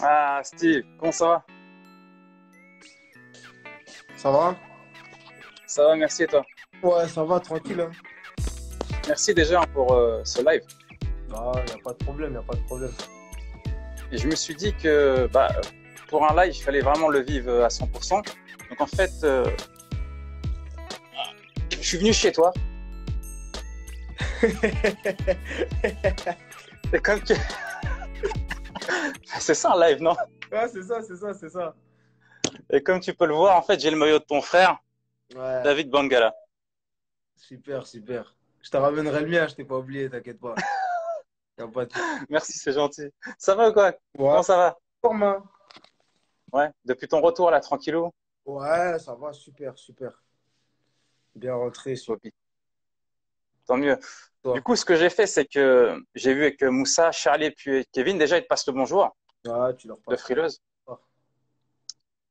Ah, Steve, comment ça va? Ça va? Ça va, merci et toi? Ouais, ça va, tranquille, hein. Merci déjà pour ce live. Ah, y a pas de problème, y a pas de problème. Et je me suis dit que pour un live, il fallait vraiment le vivre à 100%. Donc en fait, je suis venu chez toi. Et comme tu... C'est ça un live, non? Ouais, c'est ça, c'est ça, c'est ça. Et comme tu peux le voir, en fait, j'ai le maillot de ton frère, Ouais, David Bangala. super, super. Je te ramènerai le mien, je t'ai pas oublié, t'inquiète pas. Y a pas de souci. Merci, c'est gentil. Ça va ou quoi? Ouais, Comment ça va? format. Ouais, depuis ton retour là, tranquillou? Ouais, ça va, super, super. Bien rentré, super. Bobby, tant mieux. Du Toi. coup, ce que j'ai fait, c'est que j'ai vu avec Moussa, Charlie et puis Kevin, déjà, ils te passent le bonjour Ouais, tu leur de passes. Frileuse.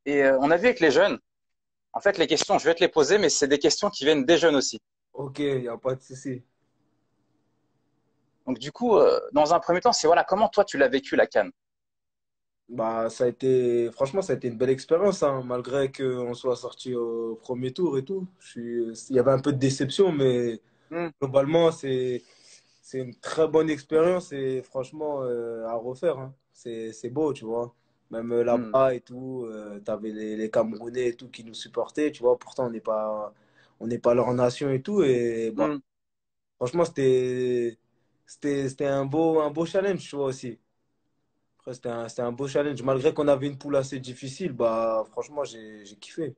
Et on a vu avec les jeunes, en fait, les questions, je vais te les poser, mais c'est des questions qui viennent des jeunes aussi. Ok, y a pas de souci. Donc, du coup, dans un premier temps, c'est voilà, comment toi, tu l'as vécu la CAN? Bah, ça a été, franchement, ça a été une belle expérience, hein, malgré qu'on soit sorti au premier tour et tout. Il y avait un peu de déception, mais Hmm, globalement, c'est une très bonne expérience et franchement, à refaire, hein. C'est beau, tu vois. Même hmm, là-bas et tout, t'avais les Camerounais et tout qui nous supportaient, tu vois. Pourtant, on n'est pas leur nation et tout. Et bah, hmm. franchement, c'était un beau challenge, tu vois aussi. Après, c'était un beau challenge. Malgré qu'on avait une poule assez difficile, bah, franchement, j'ai kiffé.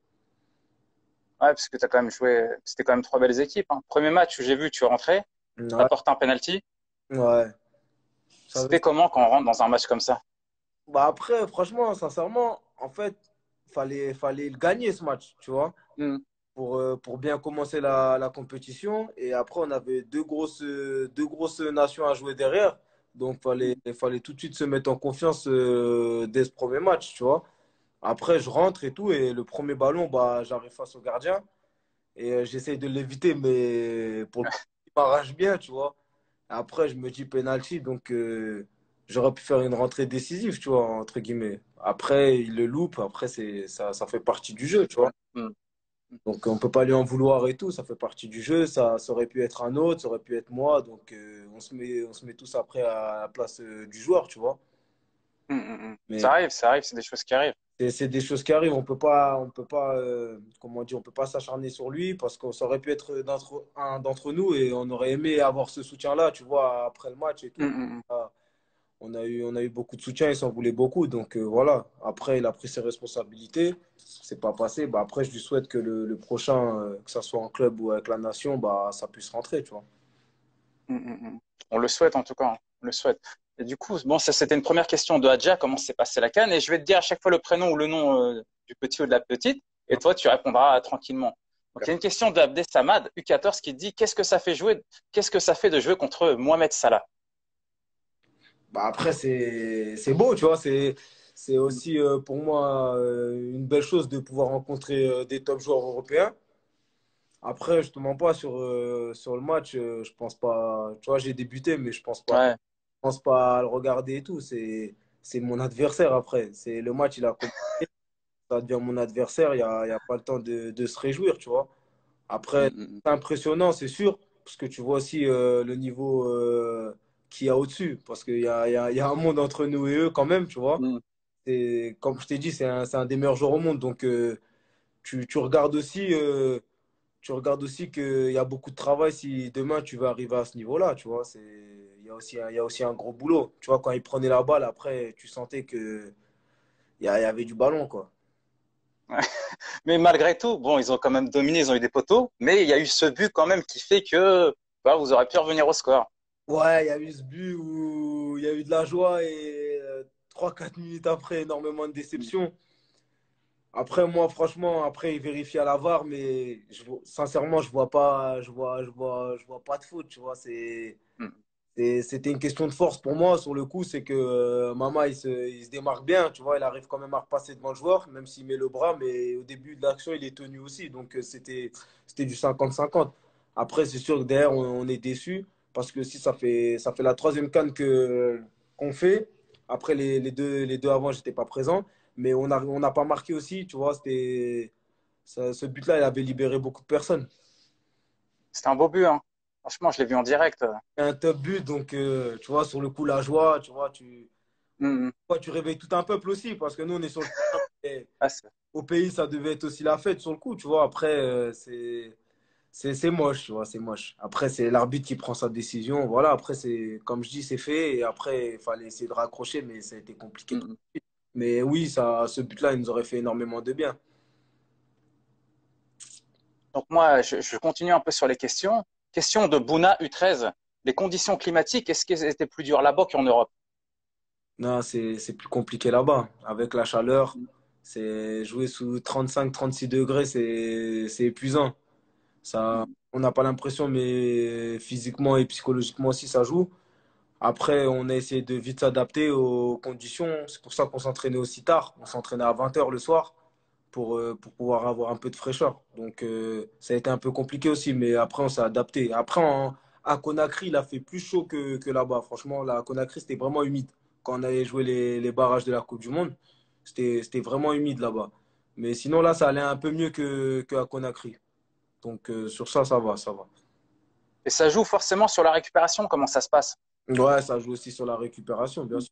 Ouais, parce que tu as quand même joué, c'était quand même trois belles équipes, hein. Premier match où j'ai vu, tu es rentré, tu as Ouais, porté un penalty. ouais. Ça, C'était comment quand on rentre dans un match comme ça? bah après, franchement, sincèrement, en fait, fallait le gagner ce match, tu vois, Hmm, pour bien commencer la compétition. Et après, on avait deux grosses nations à jouer derrière. Donc, hmm. fallait tout de suite se mettre en confiance dès ce premier match, tu vois. Après, je rentre et tout. Et le premier ballon, bah, j'arrive face au gardien. Et j'essaye de l'éviter, mais pour le coup, il m'arrache bien, tu vois. Après, je me dis penalty, donc j'aurais pu faire une rentrée décisive, tu vois, entre guillemets. Après, il le loupe, après, ça fait partie du jeu, tu vois. Hmm, Donc, on peut pas lui en vouloir et tout, ça fait partie du jeu. Ça aurait pu être un autre, ça aurait pu être moi. Donc, on se met tous après à la place du joueur, tu vois. hmm, hmm, hmm. Mais Ça arrive, c'est des choses qui arrivent. c'est des choses qui arrivent. On peut pas, comment dire, on peut pas s'acharner sur lui parce que ça aurait pu être un d'entre nous et on aurait aimé avoir ce soutien-là, tu vois, après le match et Hmm, tout. hmm, hmm. Ah, on a eu beaucoup de soutien, il s'en voulait beaucoup. Donc voilà, après, il a pris ses responsabilités. C'est pas passé. Bah, après, je lui souhaite que le prochain, que ce soit en club ou avec la nation, bah, ça puisse rentrer, tu vois. Mm, mm, mm. On le souhaite en tout cas, hein. On le souhaite. Et du coup, bon, ça c'était une première question de Hadja, comment s'est passé la CAN, et je vais te dire à chaque fois le prénom ou le nom du petit ou de la petite, et toi tu répondras tranquillement. Donc il y a une question d'Abdel Samad, U14, qui dit qu'est-ce que ça fait de jouer contre Mohamed Salah? Bah, après, c'est beau, tu vois. C'est Mm, aussi pour moi une belle chose de pouvoir rencontrer des top joueurs européens. Après, je te mens pas sur le match, je pense pas. Tu vois, j'ai débuté, mais ouais. je pense pas à le regarder et tout. C'est mon adversaire après. C'est le match, il a commencé, ça devient mon adversaire. Il y a pas le temps de se réjouir, tu vois. Mm, Après, mm, c'est impressionnant, c'est sûr, parce que tu vois aussi le niveau qu'il y a au-dessus, parce il y a un monde entre nous et eux quand même, tu vois. mm. Et comme je t'ai dit, c'est un des meilleurs joueurs au monde, donc tu regardes aussi qu'il y a beaucoup de travail si demain tu veux arriver à ce niveau-là, tu vois. Il y a aussi un gros boulot. Tu vois, quand il prenait la balle, après, tu sentais que il y avait du ballon, quoi. Mais malgré tout, bon, ils ont quand même dominé, ils ont eu des poteaux, mais il y a eu ce but quand même qui fait que bah, vous aurez pu revenir au score. Ouais, il y a eu ce but où il y a eu de la joie et 3-4 minutes après, énormément de Mm, déception. Après, moi, franchement, après, il vérifie à la VAR, mais sincèrement, je vois pas de faute, tu vois. mm. C'était une question de force pour moi. Sur le coup, c'est que Mama, il se démarque bien, tu vois. Il arrive quand même à repasser devant le joueur, même s'il met le bras, mais au début de l'action, il est tenu aussi. Donc, c'était du 50-50. Après, c'est sûr que derrière, on est déçu parce que si ça fait la troisième canne qu'on fait. Après, les deux avant, j'étais pas présent. Mais on n'a pas marqué aussi, tu vois. Ce but-là, il avait libéré beaucoup de personnes. C'était un beau but, hein. Franchement, je l'ai vu en direct. Un top but, donc, tu vois, sur le coup, la joie, tu vois, Mm, mm. tu réveilles tout un peuple aussi, parce que nous, on est sur le terrain. Et Ah, au pays, ça devait être aussi la fête sur le coup, tu vois. Après, c'est moche, tu vois, c'est moche. Après, c'est l'arbitre qui prend sa décision. Voilà, après, c'est comme je dis, c'est fait. Et après, il fallait essayer de raccrocher, mais ça a été compliqué. mm, mm. Mais oui, ça, ce but-là, il nous aurait fait énormément de bien. Donc moi, je continue un peu sur les questions. Question de Bouna U13. Les conditions climatiques, est-ce qu'elles étaient plus dures là-bas qu'en Europe? Non, c'est plus compliqué là-bas. Avec la chaleur, c'est jouer sous 35-36 degrés, c'est épuisant. Ça, Mm, on n'a pas l'impression, mais physiquement et psychologiquement aussi, ça joue. Après, on a essayé de vite s'adapter aux conditions. C'est pour ça qu'on s'entraînait aussi tard. On s'entraînait à 20 h le soir pour pouvoir avoir un peu de fraîcheur. Donc, ça a été un peu compliqué aussi, mais après, on s'est adapté. Après, à Conakry, il a fait plus chaud que là-bas. Franchement, là, à Conakry, c'était vraiment humide. Quand on allait jouer les barrages de la Coupe du Monde, c'était vraiment humide là-bas. Mais sinon, là, ça allait un peu mieux qu'à Conakry. Donc, sur ça, ça va, ça va. Et ça joue forcément sur la récupération, comment ça se passe? Ouais, ça joue aussi sur la récupération, bien sûr.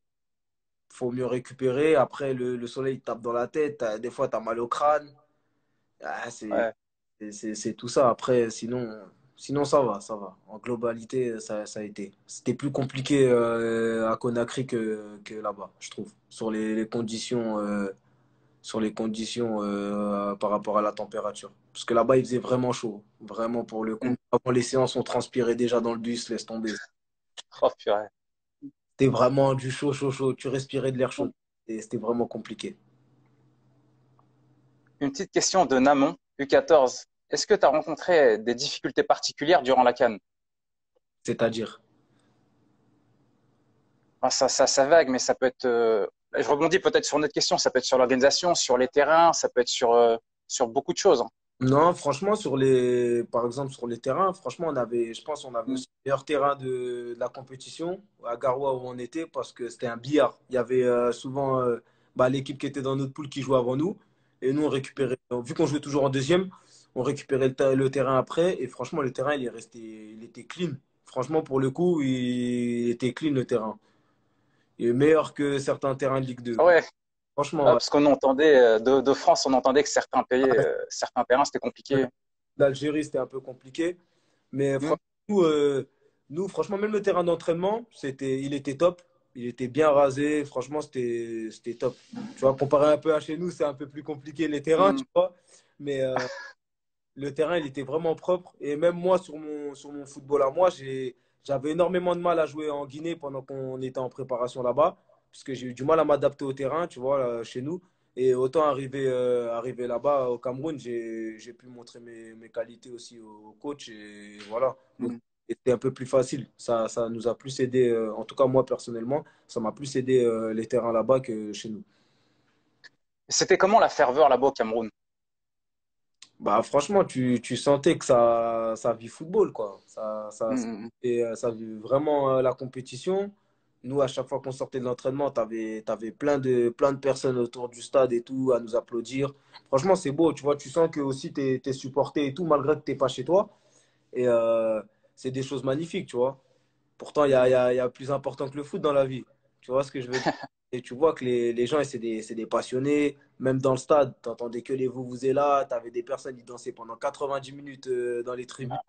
Faut mieux récupérer. Après, le soleil tape dans la tête. Des fois, tu as mal au crâne. Ah, Ouais. c'est tout ça. Après, sinon, ça va, ça va. En globalité, ça a été. C'était plus compliqué à Conakry que là-bas, je trouve. Sur les conditions par rapport à la température. Parce que là-bas, il faisait vraiment chaud. Vraiment, pour le Mm. coup. Avant les séances, on transpirait déjà dans le bus, laisse tomber. Oh, purée. C'était vraiment du chaud, chaud, chaud. Tu respirais de l'air chaud. Et c'était vraiment compliqué. Une petite question de Namon, U14. Est-ce que tu as rencontré des difficultés particulières durant la CAN? C'est-à-dire. Enfin, ça vague, mais ça peut être. Je rebondis peut-être sur une autre question. Ça peut être sur l'organisation, sur les terrains, ça peut être sur beaucoup de choses, hein. Non, franchement, par exemple, sur les terrains, franchement, je pense, on avait Mm, aussi le meilleur terrain de la compétition à Garoua où on était parce que c'était un billard. Il y avait souvent l'équipe qui était dans notre poule qui jouait avant nous et nous, on mm. récupérait. Vu qu'on jouait toujours en deuxième, on récupérait le terrain après et franchement, le terrain, il était clean. Franchement, pour le coup, il était clean le terrain. Il est meilleur que certains terrains de Ligue 2. Ah ouais, Franchement, ah, ouais. parce qu'on entendait de France, on entendait que certains pays, certains terrains, c'était compliqué. L'Algérie, c'était un peu compliqué. Mais Mm, franchement, franchement, même le terrain d'entraînement, il était top. Il était bien rasé. Franchement, c'était top. Tu vois, comparé un peu à chez nous, c'est un peu plus compliqué les terrains, tu mm. vois. Mais le terrain, il était vraiment propre. Et même moi, sur mon football à moi, j'avais énormément de mal à jouer en Guinée pendant qu'on était en préparation là-bas. Parce que j'ai eu du mal à m'adapter au terrain, tu vois, chez nous. Et autant arriver là-bas au Cameroun, j'ai pu montrer mes qualités aussi au coach. Et voilà. Donc, Mm. c'était un peu plus facile. Ça nous a plus aidé, en tout cas moi personnellement, ça m'a plus aidé les terrains là-bas que chez nous. C'était comment la ferveur là-bas au Cameroun? Bah, franchement, tu sentais que ça vit football, quoi. Mm, mm, Ça vit vraiment la compétition. Nous, à chaque fois qu'on sortait de l'entraînement, t'avais plein de personnes autour du stade et tout à nous applaudir. Franchement, c'est beau, tu vois. Tu sens que aussi t'es supporté et tout, malgré que t'es pas chez toi. Et c'est des choses magnifiques, tu vois. Pourtant, il y a plus important que le foot dans la vie. Tu vois ce que je veux dire? Et tu vois que les gens, c'est des passionnés. Même dans le stade, tu n'entendais que les là. Tu avais des personnes qui dansaient pendant 90 minutes dans les tribunes. mm.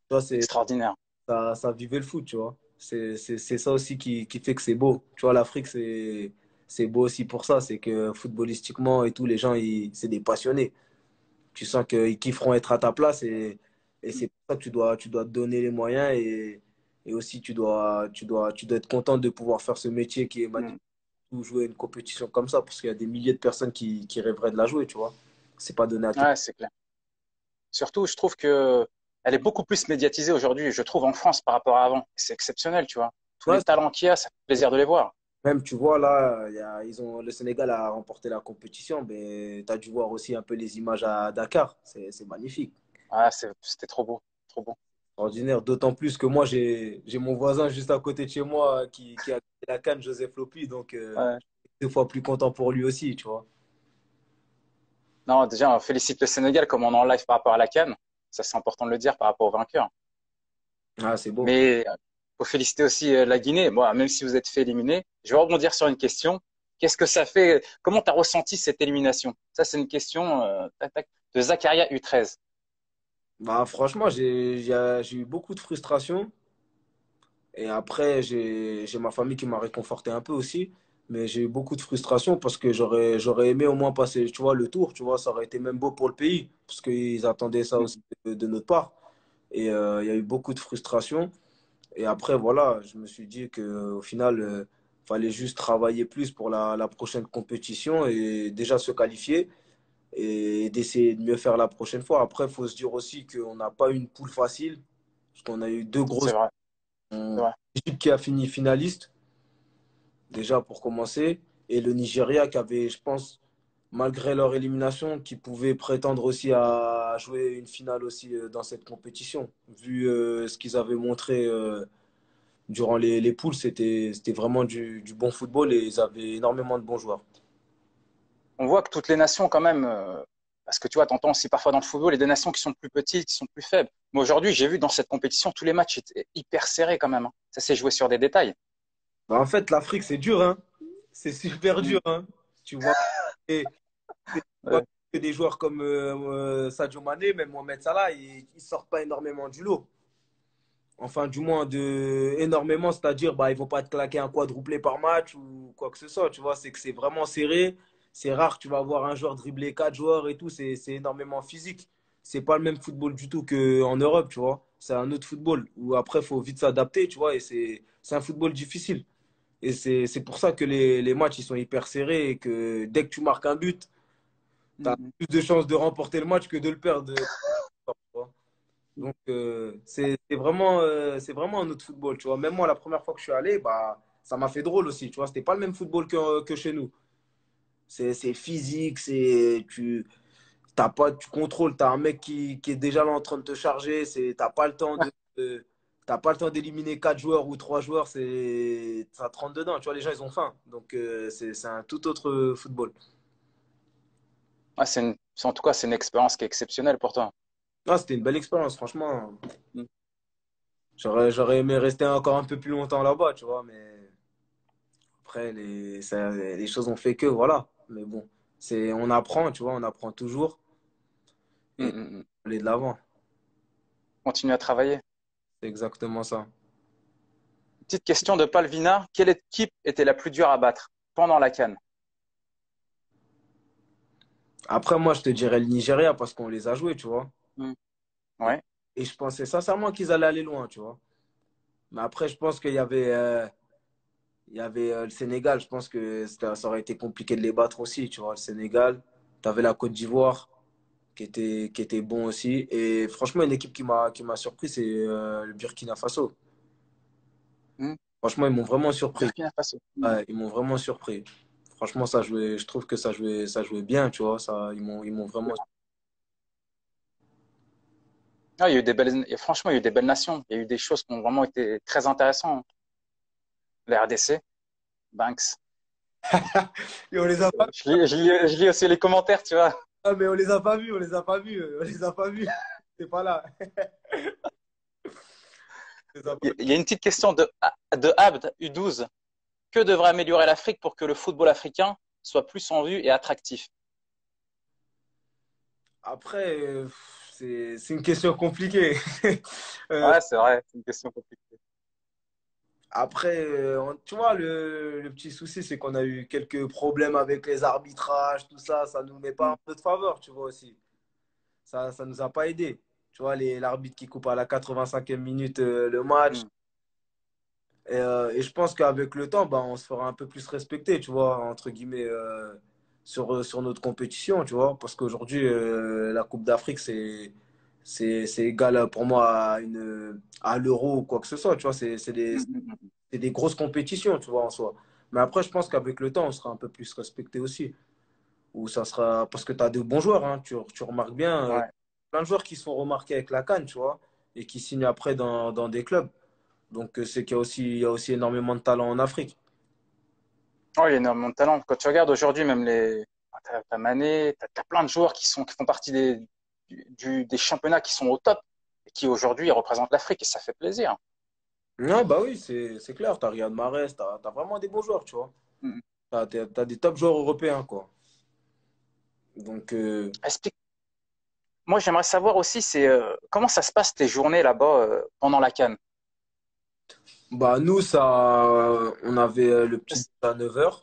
Tu vois, Extraordinaire. ça vivait le foot, tu vois. C'est ça aussi qui fait que c'est beau. Tu vois, l'Afrique, c'est beau aussi pour ça. C'est que footballistiquement et tout, les gens, c'est des passionnés. Tu sens qu'ils kifferont être à ta place et Mm, c'est pour ça que tu dois te donner les moyens et aussi tu dois être content de pouvoir faire ce métier qui est magnifique mm. ou jouer une compétition comme ça parce qu'il y a des milliers de personnes qui rêveraient de la jouer, tu vois. C'est pas donné à tout. Ouais, c'est clair. Surtout, je trouve que elle est beaucoup plus médiatisée aujourd'hui, je trouve, en France par rapport à avant. C'est exceptionnel, tu vois. Tous Ouais, les talents qu'il y a, ça fait plaisir de les voir. même, tu vois, là, le Sénégal a remporté la compétition, mais tu as dû voir aussi un peu les images à Dakar. C'est magnifique. Ah, c'était trop beau, trop beau. Ordinaire. D'autant plus que moi, j'ai mon voisin juste à côté de chez moi qui a la CAN, Joseph Lopi, donc Ouais. 2 fois plus content pour lui aussi, tu vois. Non, déjà, on félicite le Sénégal comme on est en live par rapport à la CAN. Ça, c'est important de le dire par rapport aux vainqueurs. Ah, c'est beau. Mais faut féliciter aussi la Guinée. Bon, même si vous êtes fait éliminer, je vais rebondir sur une question. Qu'est-ce que ça fait? Comment tu as ressenti cette élimination? Ça, c'est une question tac, tac, de Zakaria U13. Bah, franchement, j'ai eu beaucoup de frustration. Et après, j'ai ma famille qui m'a réconforté un peu aussi. Mais j'ai eu beaucoup de frustration parce que j'aurais aimé au moins passer, tu vois, le tour. Tu vois, ça aurait été même beau pour le pays parce qu'ils attendaient ça aussi de notre part. Et il y a eu beaucoup de frustration. Et après, voilà, je me suis dit qu'au final, fallait juste travailler plus pour la prochaine compétition et déjà se qualifier et d'essayer de mieux faire la prochaine fois. Après, il faut se dire aussi qu'on n'a pas une poule facile parce qu'on a eu deux C'est grosses. vrai, c'est vrai. L'Égypte qui a fini finaliste, déjà pour commencer, et le Nigeria qui avait, je pense, malgré leur élimination, qui pouvait prétendre aussi à jouer une finale aussi dans cette compétition. Vu ce qu'ils avaient montré durant les poules, c'était vraiment du bon football et ils avaient énormément de bons joueurs. On voit que toutes les nations, quand même, parce que tu vois, t'entends aussi parfois dans le football, il y a des nations qui sont plus petites, qui sont plus faibles. Mais aujourd'hui, j'ai vu dans cette compétition, tous les matchs étaient hyper serrés quand même, hein. Ça s'est joué sur des détails. Bah, en fait, l'Afrique, c'est dur, hein. C'est super Mm. dur, hein. Tu vois, et- tu vois Ouais. que des joueurs comme Sadio Mané, même Mohamed Salah, ils sortent pas énormément du lot. Enfin, du moins, énormément, c'est-à-dire, bah, ils vont pas te claquer un quadruplé par match ou quoi que ce soit, tu vois, c'est que c'est vraiment serré. C'est rare, tu vas voir un joueur dribbler 4 joueurs et tout, c'est énormément physique. C'est pas le même football du tout qu'en Europe, tu vois. C'est un autre football où après, il faut vite s'adapter, tu vois, et c'est un football difficile. Et c'est pour ça que les matchs, ils sont hyper serrés et que dès que tu marques un but, tu as Mm. plus de chances de remporter le match que de le perdre. Tu vois. Mm. Donc, c'est vraiment un autre football, tu vois. Même moi, la première fois que je suis allé, bah, ça m'a fait drôle aussi, tu vois. C'était pas le même football que chez nous. C'est physique, tu contrôles, tu as un mec qui est déjà là en train de te charger, t'as pas le temps t'as pas le temps d'éliminer 4 joueurs ou 3 joueurs, ça te rentre dedans, tu vois, les gens, ils ont faim. Donc, c'est un tout autre football. Ouais, en tout cas, c'est une expérience qui est exceptionnelle pour toi. Ah, c'était une belle expérience, franchement. Mm. J'aurais aimé rester encore un peu plus longtemps là-bas, tu vois, mais après, les choses ont fait que, voilà. Mais bon, on apprend, tu vois, on apprend toujours Mm, et mm, mm. on aller de l'avant. Continue à travailler. C'est exactement ça. Petite question de Palvina. Quelle équipe était la plus dure à battre pendant la CAN? Après, moi, je te dirais le Nigeria parce qu'on les a joués, tu vois. Mm. Et, Ouais. et je pensais sincèrement qu'ils allaient aller loin, tu vois. Mais après, je pense qu'il y avait le Sénégal. Je pense que ça aurait été compliqué de les battre aussi, tu vois. Le Sénégal, tu avais la Côte d'Ivoire qui était bon aussi. Et franchement, une équipe qui m'a surpris, c'est le Burkina Faso. Mm. Franchement, ils m'ont vraiment surpris. Burkina Faso. Mm. Ouais, ils m'ont vraiment surpris. Franchement, je trouve que ça jouait bien, tu vois. Ils m'ont vraiment. Ah, il y a eu des belles, et franchement, il y a eu des belles nations. Il y a eu des choses qui ont vraiment été très intéressantes. La RDC, Banks. Et on les a pas. Je lis aussi les commentaires, tu vois. Ah, mais on les a pas vus, on les a pas vus, on les a pas vus. C'est pas là. On les a pas Il y a une petite question de Abd U12. Que devrait améliorer l'Afrique pour que le football africain soit plus en vue et attractif? Après, c'est une question compliquée. Euh, Ouais, c'est vrai, c'est une question compliquée. après, tu vois, le petit souci, c'est qu'on a eu quelques problèmes avec les arbitrages, tout ça. Ça nous met pas Mm, en notre faveur, tu vois aussi. Ça nous a pas aidé. Tu vois, l'arbitre qui coupe à la 85e minute le match. mm, Et je pense qu'avec le temps, bah, on se fera un peu plus respecter, tu vois, entre guillemets, sur notre compétition, tu vois. Parce qu'aujourd'hui, la Coupe d'Afrique, c'est égal pour moi à l'Euro ou quoi que ce soit, tu vois. mm, mm, mm. C'est des grosses compétitions, tu vois, en soi. Mais après, je pense qu'avec le temps, on sera un peu plus respecté aussi. Ou ça sera. Parce que tu as de bons joueurs, hein, tu remarques bien. Ouais. Plein de joueurs qui se sont remarqués avec la CAN, tu vois, et qui signent après dans des clubs. Donc, c'est qu'il y a aussi énormément de talent en Afrique. Oh, il y a énormément de talent. Quand tu regardes aujourd'hui, même t'as Mané, t'as plein de joueurs qui font partie des championnats qui sont au top et qui aujourd'hui représentent l'Afrique et ça fait plaisir. Non, bah oui, c'est clair. T'as Riyad Mahrez, t'as vraiment des bons joueurs, tu vois. Mm. T'as des top joueurs européens, quoi. Donc, Explique. Moi, j'aimerais savoir aussi, c'est comment ça se passe tes journées là-bas pendant la CAN. bah nous, on avait le petit à 9h.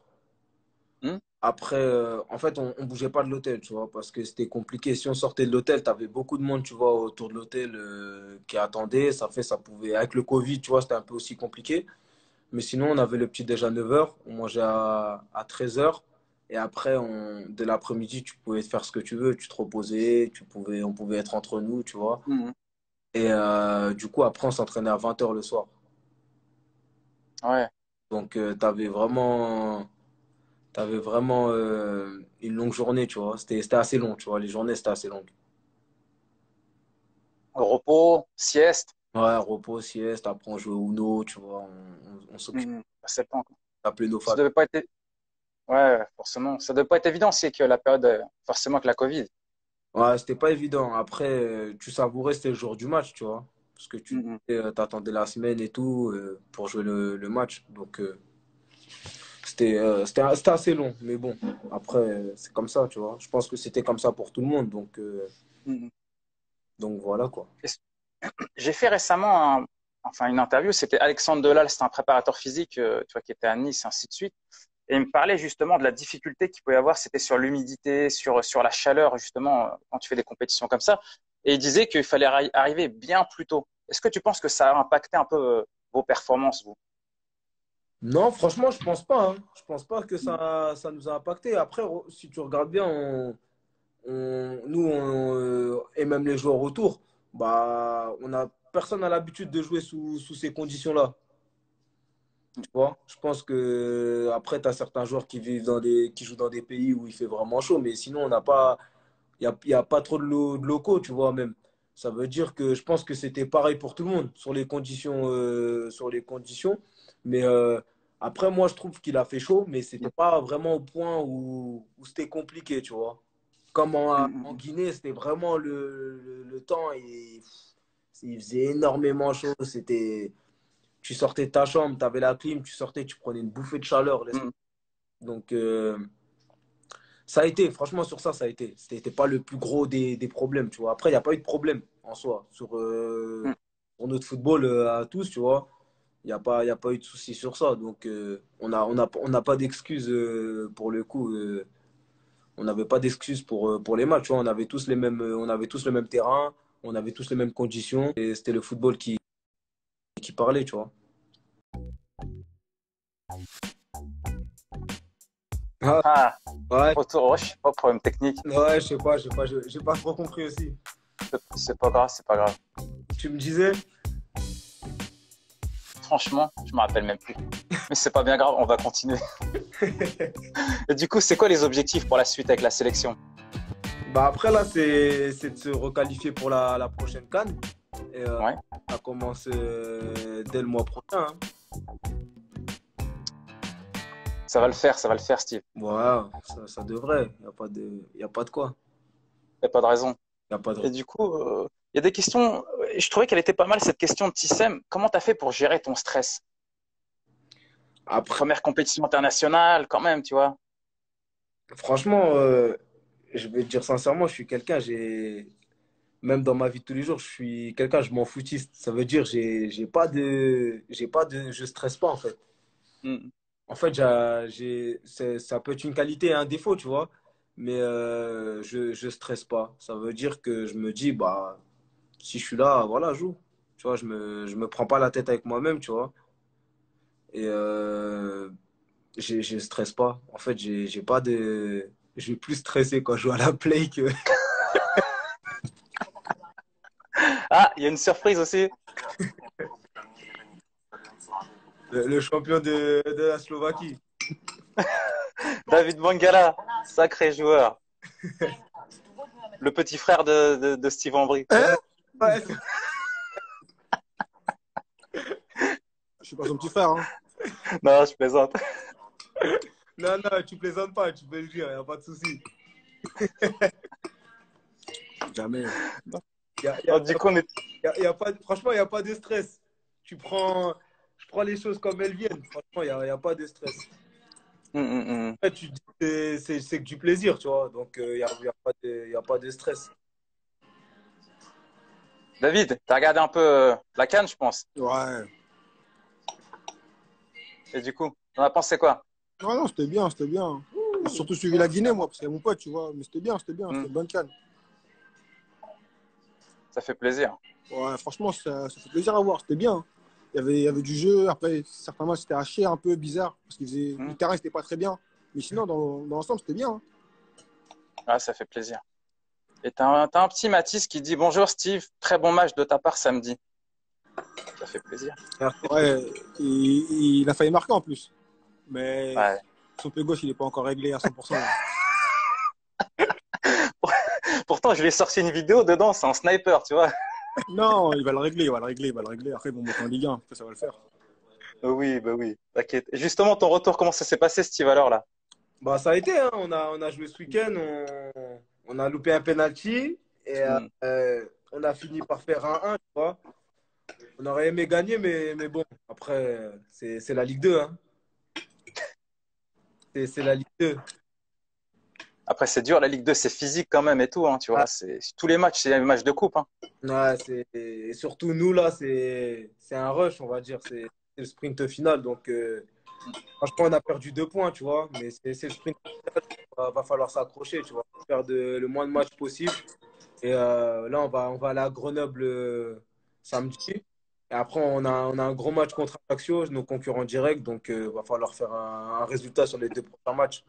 Hmm. Après, en fait, on bougeait pas de l'hôtel, tu vois, parce que c'était compliqué. Si on sortait de l'hôtel, tu avais beaucoup de monde, tu vois, autour de l'hôtel qui attendait. Ça pouvait, avec le Covid, tu vois, c'était un peu aussi compliqué. Mais sinon, on avait le petit déj à 9h, on mangeait à 13h. Et après, de l'après-midi, tu pouvais faire ce que tu veux. Tu te reposais, on pouvait être entre nous, tu vois. Mhm. Et du coup, après, on s'entraînait à 20h le soir. Ouais. Donc, t'avais vraiment une longue journée, tu vois. C'était assez long, tu vois. Les journées, c'était assez long. Repos, sieste. Ouais, repos, sieste, après on jouait au Uno, tu vois. On s'occupait Mhm. C'est le temps, quoi. d'appeler nos Ça familles. devait pas être, ouais, forcément. Ça devait pas être évident, c'est que la période, forcément, que la Covid. Ouais, c'était pas évident. Après, tu savourais, c'était le jour du match, tu vois. Parce que Mhm. t'attendais la semaine et tout pour jouer le match. Donc, c'était assez long. Mais bon, après, c'est comme ça, tu vois. Je pense que c'était comme ça pour tout le monde. Mhm. Donc voilà, quoi. J'ai fait récemment enfin une interview, c'était Alexandre Delal, c'est un préparateur physique, tu vois, qui était à Nice, ainsi de suite. Et il me parlait justement de la difficulté qu'il pouvait y avoir, c'était sur l'humidité, sur la chaleur, justement, quand tu fais des compétitions comme ça. Et il disait qu'il fallait arriver bien plus tôt. Est-ce que tu penses que ça a impacté un peu vos performances, vous? Non, franchement, je pense pas, hein. Je pense pas que Mm. ça nous a impacté. Après, si tu regardes bien, et même les joueurs autour, bah, personne n'a l'habitude de jouer sous ces conditions-là. Tu vois, je pense que après, tu as certains joueurs qui jouent dans des pays où il fait vraiment chaud, mais sinon, il y a pas trop de locaux, tu vois, même. Ça veut dire que je pense que c'était pareil pour tout le monde sur les conditions. Mais après, moi, je trouve qu'il a fait chaud, mais c'était pas vraiment au point où c'était compliqué, tu vois. Comme Mm, en mm, Guinée, c'était vraiment le temps et il faisait énormément chaud. Tu sortais de ta chambre, tu avais la clim, tu sortais, tu prenais une bouffée de chaleur. mm, Donc, ça a été, franchement, sur ça a été. C'était pas le plus gros des problèmes, tu vois. Après, il n'y a pas eu de problème en soi mm. sur notre football à tous, tu vois. Il y a pas eu de souci sur ça. Donc, on n'a pas d'excuses pour le coup. On n'avait pas d'excuses pour les matchs, tu vois. On avait tous le même terrain, on avait tous les mêmes conditions. Et c'était le football qui parlait, tu vois. Ah, Ah, ouais, retour, ouais, je sais pas, problème technique. ouais, j'ai pas trop compris aussi. C'est pas grave, c'est pas grave. Tu me disais? Franchement, je me rappelle même plus. Mais c'est pas bien grave, on va continuer. Et du coup, c'est quoi les objectifs pour la suite avec la sélection? Bah après là c'est de se requalifier pour la prochaine CAN et Ouais, ça commence dès le mois prochain, hein. ça va le faire, Steve. Voilà, ça devrait, y a pas de quoi. Y a pas de raison. Y a pas de Et du coup, il y a des questions. Je trouvais qu'elle était pas mal cette question de Tissem. Comment t'as fait pour gérer ton stress? Après Première compétition internationale, quand même, tu vois. franchement je vais te dire sincèrement, je suis quelqu'un j'ai même dans ma vie de tous les jours, je suis quelqu'un je m'en foutiste. Ça veut dire j'ai pas de je stresse pas en fait. Mm. En fait, ça peut être une qualité et un défaut, tu vois. Mais je stresse pas. Ça veut dire que je me dis, bah, si je suis là, voilà, joue. Tu vois, je me prends pas la tête avec moi-même, tu vois. Et je stresse pas. En fait, j'ai pas de. Je vais plus stresser quand je joue à la play que Ah, il y a une surprise aussi. le champion de la Slovaquie. David Mangala, sacré joueur. Le petit frère de Steve Ambry. Hein? Ouais, Je suis pas son petit frère, hein. Non, je plaisante. Non, non, tu plaisantes pas, tu peux le dire, il n'y a pas de souci. Jamais. Y a, Du coup, on est. y a pas, franchement, il n'y a pas de stress. Je prends les choses comme elles viennent. Franchement, y a pas de stress. Après, tu dis que c'est que du plaisir, tu vois. Donc, y a pas de stress. David, t'as regardé un peu la CAN, je pense. Ouais. Et du coup, t'en as pensé quoi? Non, non, c'était bien, c'était bien. J'ai surtout suivi la Guinée, moi, parce qu'il y a mon pote, tu vois. Mais c'était bien, c'était Hmm, une bonne canne. Ça fait plaisir. Ouais, franchement, ça fait plaisir à voir, c'était bien. Il y avait du jeu. Après, certains matchs, c'était haché, un peu bizarre, parce que Hmm. le terrain, c'était pas très bien. Mais sinon, dans l'ensemble, c'était bien. Hein. Ouais, ça fait plaisir. Et t'as un petit Mathis qui dit bonjour Steve, très bon match de ta part samedi. Ça fait plaisir. Ouais, il a failli marquer en plus. Mais Ouais. son pied gauche, il n'est pas encore réglé à 100%. Là. Pourtant, je lui ai sorti une vidéo dedans, c'est un sniper, tu vois. Non, il va le régler, il va le régler, il va le régler. Après, ils vont monter en Ligue 1, ça va le faire. Bah oui, t'inquiète. Et justement, ton retour, comment ça s'est passé, Steve, alors là? Bah, ça a été, hein. On a joué ce week-end, on a loupé un penalty et Hmm. on a fini par faire 1-1, tu vois. On aurait aimé gagner, mais bon, après, c'est la Ligue 2, hein. C'est la Ligue 2. Après, c'est dur, la Ligue 2, c'est physique quand même et tout, hein, tu vois. Tous les matchs, c'est un match de coupe, hein. Ouais, et surtout nous là, c'est un rush, on va dire. C'est le sprint final. Donc, franchement, on a perdu 2 points, tu vois. Mais c'est le sprint final. Va falloir s'accrocher, tu vois. Faire le moins de matchs possible. Et là, on va aller à Grenoble samedi. Et après, on a un gros match contre Ajaccio, nos concurrents directs. Donc, va falloir faire un résultat sur les 2 prochains matchs.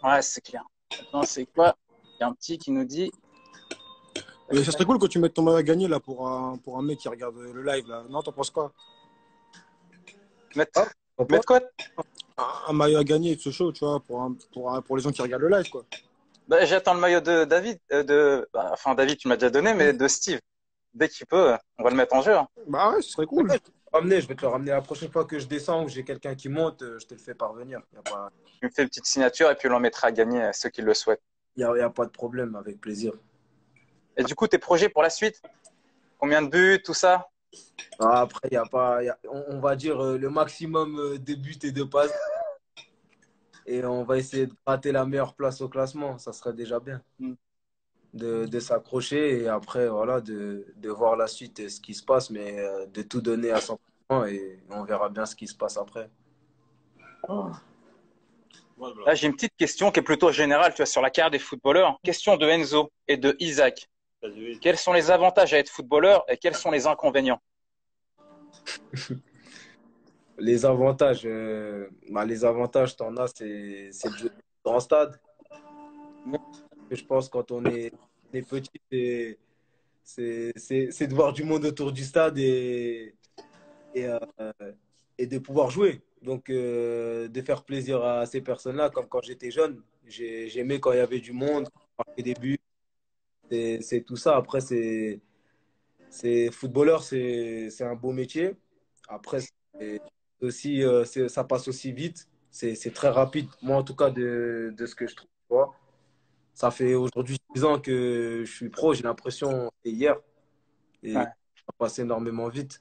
Ouais, c'est clair. Attends, c'est quoi? Il y a un petit qui nous dit. Et ça serait cool que tu mettes ton maillot à gagner là, pour un mec qui regarde le live. Là. Non, t'en penses quoi? Mettre, Ah, on pense. mettre quoi? Un maillot à gagner de ce show, tu vois, pour les gens qui regardent le live. Quoi. Bah, j'attends le maillot de David, enfin, David, tu m'as déjà donné, mais de Steve. Dès qu'il peut, on va le mettre en jeu, hein. Bah ouais, ce serait cool. Je vais te le ramener la prochaine fois que je descends ou j'ai quelqu'un qui monte, je te le fais parvenir. Il n'y a pas, Tu me fais une petite signature et puis on l'en mettra à gagner à ceux qui le souhaitent. y a pas de problème, avec plaisir. Et du coup, tes projets pour la suite? Combien de buts, tout ça? Après, il y a pas, on va dire le maximum de buts et de passes. Et on va essayer de gratter la meilleure place au classement. Ça serait déjà bien Hmm. de s'accrocher et après, voilà, de voir la suite et ce qui se passe, mais de tout donner à 100% et on verra bien ce qui se passe après. Là, j'ai une petite question qui est plutôt générale, tu vois, sur la carrière des footballeurs. Question de Enzo et de Isaac. Quels sont les avantages à être footballeur et quels sont les inconvénients? Les avantages, t'en as, c'est de jouer dans le stade. Je pense quand on est petit, c'est de voir du monde autour du stade et, euh, et de pouvoir jouer. Donc, de faire plaisir à ces personnes-là, comme quand j'étais jeune, j'aimais quand il y avait du monde, marquer des buts, c'est tout ça. Après, c'est footballeur, c'est un beau métier. Après, aussi, ça passe aussi vite. C'est très rapide. Moi, en tout cas, de ce que je trouve. Tu vois. Ça fait aujourd'hui 6 ans que je suis pro. J'ai l'impression que c'est hier. Et Ouais. ça passe énormément vite.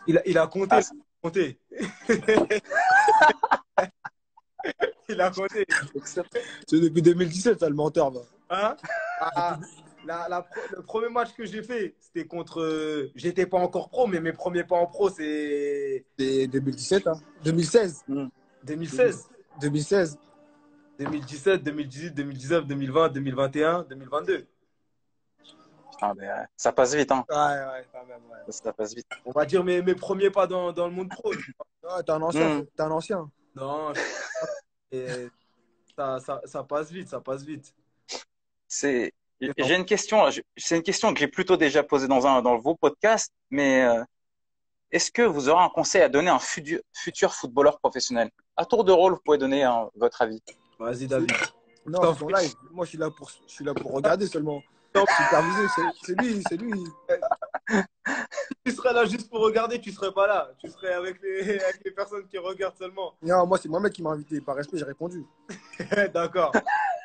Il a compté. Ah, Il a compté. Il a compté. C'est depuis 2017, ça, le menteur. Va. Hein? Ah, le premier match que j'ai fait, c'était contre. J'étais pas encore pro, mais mes premiers pas en pro, c'est C'est 2017, hein. 2016. hmm. 2016, 2016. 2017, 2018, 2019, 2020, 2021, 2022. Putain, mais, ça passe vite, hein. Ouais, quand même, ouais. Ça passe vite. On va dire mes premiers pas dans le monde pro. Ouais, t'es un ancien, Hmm. t'es un ancien. Non, et ça passe vite, ça passe vite. C'est, j'ai une question, c'est une question que j'ai plutôt déjà posée dans vos podcasts, mais est-ce que vous aurez un conseil à donner à un futur footballeur professionnel? À tour de rôle, vous pouvez donner votre avis. Vas-y, David. Non, c'est ton live. Moi, je suis là pour regarder seulement. Superviser, c'est lui, c'est lui. tu serais là juste pour regarder, tu serais pas là. Tu serais avec avec les personnes qui regardent seulement. Non, moi, c'est Mohamed qui m'a invité. Par respect, j'ai répondu. D'accord.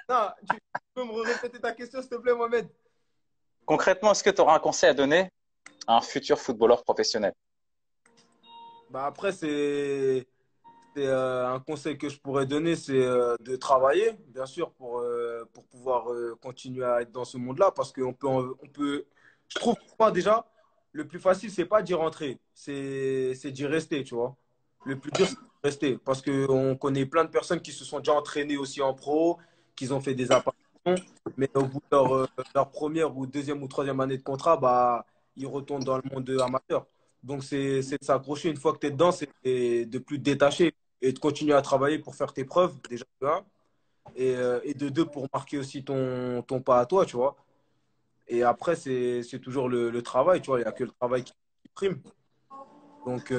Non, tu peux me répéter ta question, s'il te plaît, Mohamed? Concrètement, est-ce que tu auras un conseil à donner à un futur footballeur professionnel? Bah après, c'est un conseil que je pourrais donner, c'est de travailler, bien sûr, pour pouvoir continuer à être dans ce monde-là. Parce qu'on peut, on peut, je trouve, moi, déjà, le plus facile, c'est pas d'y rentrer, c'est d'y rester, tu vois. Le plus dur, c'est d'y rester. Parce qu'on connaît plein de personnes qui se sont déjà entraînées aussi en pro, qui ont fait des apparitions, mais au bout de leur première ou deuxième ou troisième année de contrat, bah, ils retournent dans le monde amateur. Donc, c'est de s'accrocher une fois que tu es dedans, c'est de plus te détacher et de continuer à travailler pour faire tes preuves, déjà de un, et de deux, pour marquer aussi ton pas à toi, tu vois. Et après, c'est toujours le travail, tu vois. Il n'y a que le travail qui prime. Donc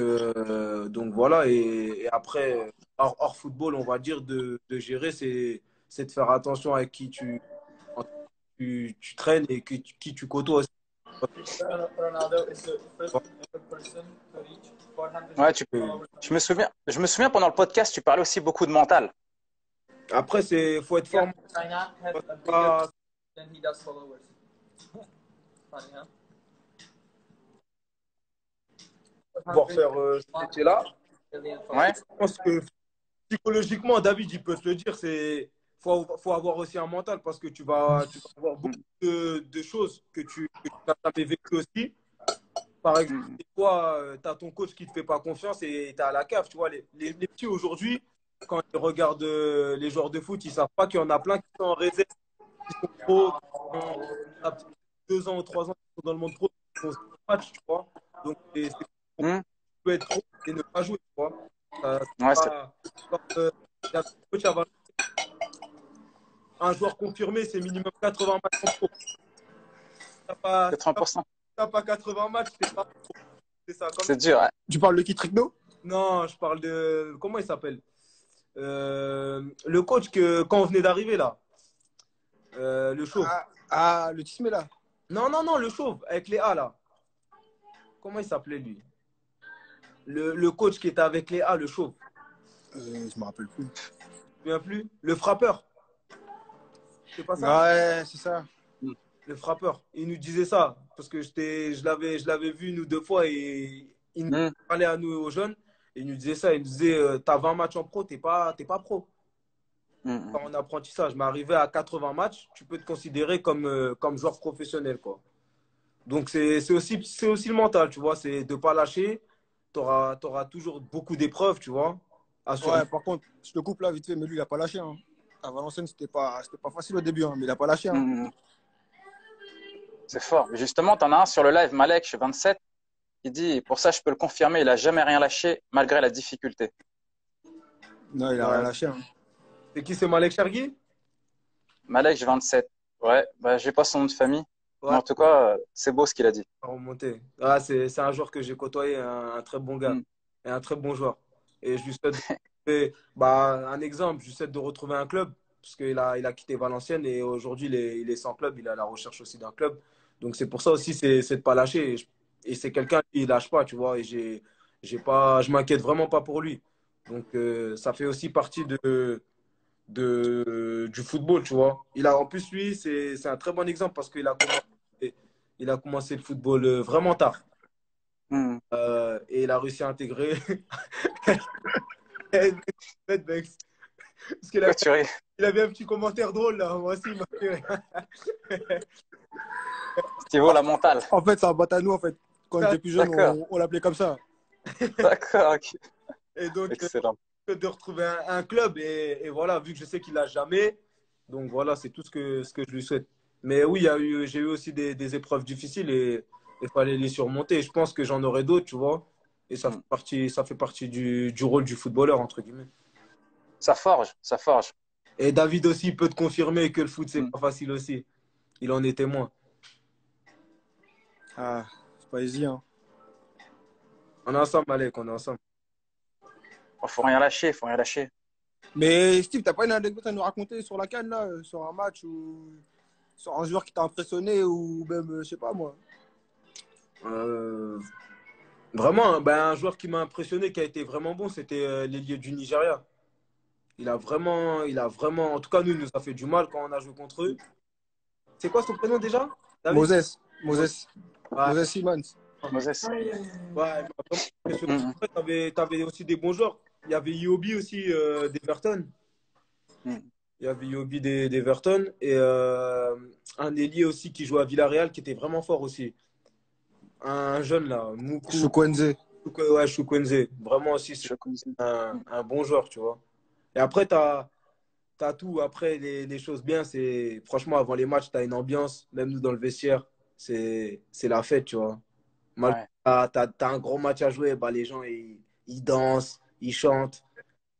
voilà. Et après, hors football, on va dire de gérer, c'est de faire attention à qui tu traînes et qui tu côtoies aussi. Ouais, je me souviens pendant le podcast, tu parlais aussi beaucoup de mental. Après, faut être fort. Pas pouvoir faire ce métier-là. Ouais. Je pense que psychologiquement, David, il peut te le dire, faut avoir aussi un mental parce que tu vas avoir beaucoup de choses que tu n'as jamais vécues aussi. Par exemple, Mm. des fois, tu as ton coach qui ne te fait pas confiance et tu es à la cave. Tu vois, les petits aujourd'hui, quand ils regardent les joueurs de foot, ils ne savent pas qu'il y en a plein qui sont en réserve, qui sont pro, qui ont à peut-être 2 ans ou 3 ans, qui sont dans le monde pro, qui font 5 matchs, tu vois. Donc, tu Mm. peux être pro et ne pas jouer, tu vois. Ouais, Comme, il y a un coach avant, un joueur confirmé, c'est minimum 80 matchs en pro. Si tu 80%. n'as pas 80 matchs, c'est pas pro. C'est ça. Comme... C'est dur. Ouais. Tu parles de qui, Trigno? Non, je parle de. Comment il s'appelle? Le coach que quand on venait d'arriver là. Le chauve. Le Tismé, là. Non, non, non, le chauve, avec les A là. Comment il s'appelait lui? Le coach qui était avec les A, le chauve. Je me rappelle plus. Tu te souviens plus? Le frappeur. C'est pas ça? Ouais, c'est ça. Le frappeur. Il nous disait ça. Parce que je l'avais vu nous 2 fois et il nous Mm. parlait à nous aux jeunes. Et il nous disait ça. Il nous disait t'as 20 matchs en pro, t'es pas pro. Mm. En apprentissage. Mais arrivé à 80 matchs, tu peux te considérer comme joueur professionnel, quoi. Donc, c'est aussi le mental, tu vois. C'est de ne pas lâcher. Tu auras toujours beaucoup d'épreuves, tu vois. À Ouais, surmonter. par contre, je te coupe là vite fait, mais lui, il a pas lâché. Hein. À Valenciennes, c'était pas facile au début, hein, mais il a pas lâché. Hein. Mm. C'est fort. Justement, tu en as un sur le live, Malek, chez 27, qui dit, pour ça, je peux le confirmer, il a jamais rien lâché, malgré la difficulté. Non, il a rien Ouais. lâché. Hein. C'est qui, c'est Malek Chergui? Malek, j'ai 27. Ouais, bah, j'ai pas son nom de famille. Mais Ouais, en tout cas, c'est beau ce qu'il a dit. remonter. Ah, c'est un joueur que j'ai côtoyé, un très bon gars Mm. et un très bon joueur. Et je lui souhaite bah, un exemple, je lui souhaite de retrouver un club, parce qu'il a quitté Valenciennes et aujourd'hui il est sans club, il est à la recherche aussi d'un club. Donc c'est pour ça aussi, c'est de pas lâcher. Et c'est quelqu'un qui lâche pas, tu vois. Et je m'inquiète vraiment pas pour lui. Donc ça fait aussi partie du football, tu vois. En plus, lui, c'est un très bon exemple parce il a commencé le football vraiment tard. Mm. Et il a réussi à intégrer. Parce qu'il Quoi, tu ris? il avait un petit commentaire drôle là. Moi aussi, il m'a fait rire. Thibaut, la mentale. En fait, c'est un bâtard en fait. Quand on était plus jeune, D'accord. on l'appelait comme ça. D'accord. Ok. Et donc, Excellent. de retrouver un club. Et voilà, vu que je sais qu'il l'a jamais. Donc voilà, c'est tout ce que je lui souhaite. Mais oui, j'ai eu aussi des épreuves difficiles et il fallait les surmonter. Je pense que j'en aurai d'autres, tu vois. Et Mm. ça fait partie du rôle du footballeur, entre guillemets. Ça forge, ça forge. Et David aussi peut te confirmer que le foot, c'est Mm. pas facile aussi. Il en est témoin. Ah, c'est pas easy. Hein. On est ensemble, Malek, on est ensemble. Faut rien lâcher, faut rien lâcher. Mais Steve, t'as pas une anecdote à nous raconter sur la CAN, là, sur un match ou sur un joueur qui t'a impressionné ou même, je sais pas moi. Euh, Vraiment, hein, ben, un joueur qui m'a impressionné, qui a été vraiment bon, c'était l'ailier du Nigeria. Il a vraiment, en tout cas, nous, il nous a fait du mal quand on a joué contre eux. C'est quoi son prénom déjà? David? Moses, Moses. Moses, Ouais, Moses Simons. Moses. ouais, il m'a vraiment impressionné. Mm, Après, t'avais aussi des bons joueurs. Il y avait Iobi aussi d'Everton. mm. Il y avait Iobi d'Everton et un ailier aussi qui jouait à Villarreal qui était vraiment fort aussi. Un jeune là, Moukou, Chukwueze. Ouais, Chukwueze. Vraiment aussi, c'est Je connais. un bon joueur, tu vois. Et après, t'as tout. Après, les choses bien, c'est franchement, avant les matchs, t'as une ambiance, même nous dans le vestiaire, c'est la fête, tu vois. Mal, Ouais. t'as un gros match à jouer, bah, les gens, ils dansent, ils chantent.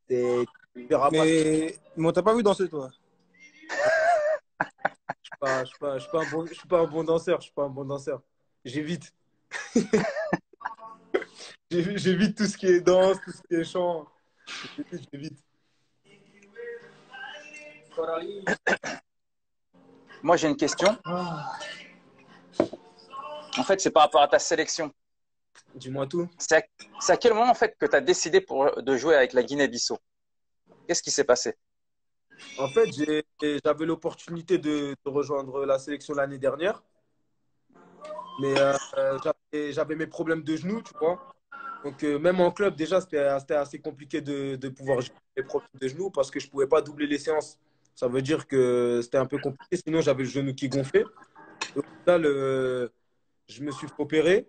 Tu verras pas. Mais on t'a pas vu danser, toi. Je suis pas un bon danseur. Je suis pas un bon danseur. J'évite. J'évite tout ce qui est danse, tout ce qui est chant. J'évite. Moi, j'ai une question. En fait, c'est par rapport à ta sélection. Dis-moi tout. C'est à quel moment, en fait, que tu as décidé de jouer avec la Guinée-Bissau? Qu'est-ce qui s'est passé? En fait, j'avais l'opportunité de rejoindre la sélection l'année dernière, mais j'avais mes problèmes de genoux, tu vois. Donc, même en club, déjà, c'était assez compliqué de pouvoir gérer mes problèmes de genoux parce que je ne pouvais pas doubler les séances. Ça veut dire que c'était un peu compliqué. Sinon, j'avais le genou qui gonflait. Et au final, je me suis fait opérer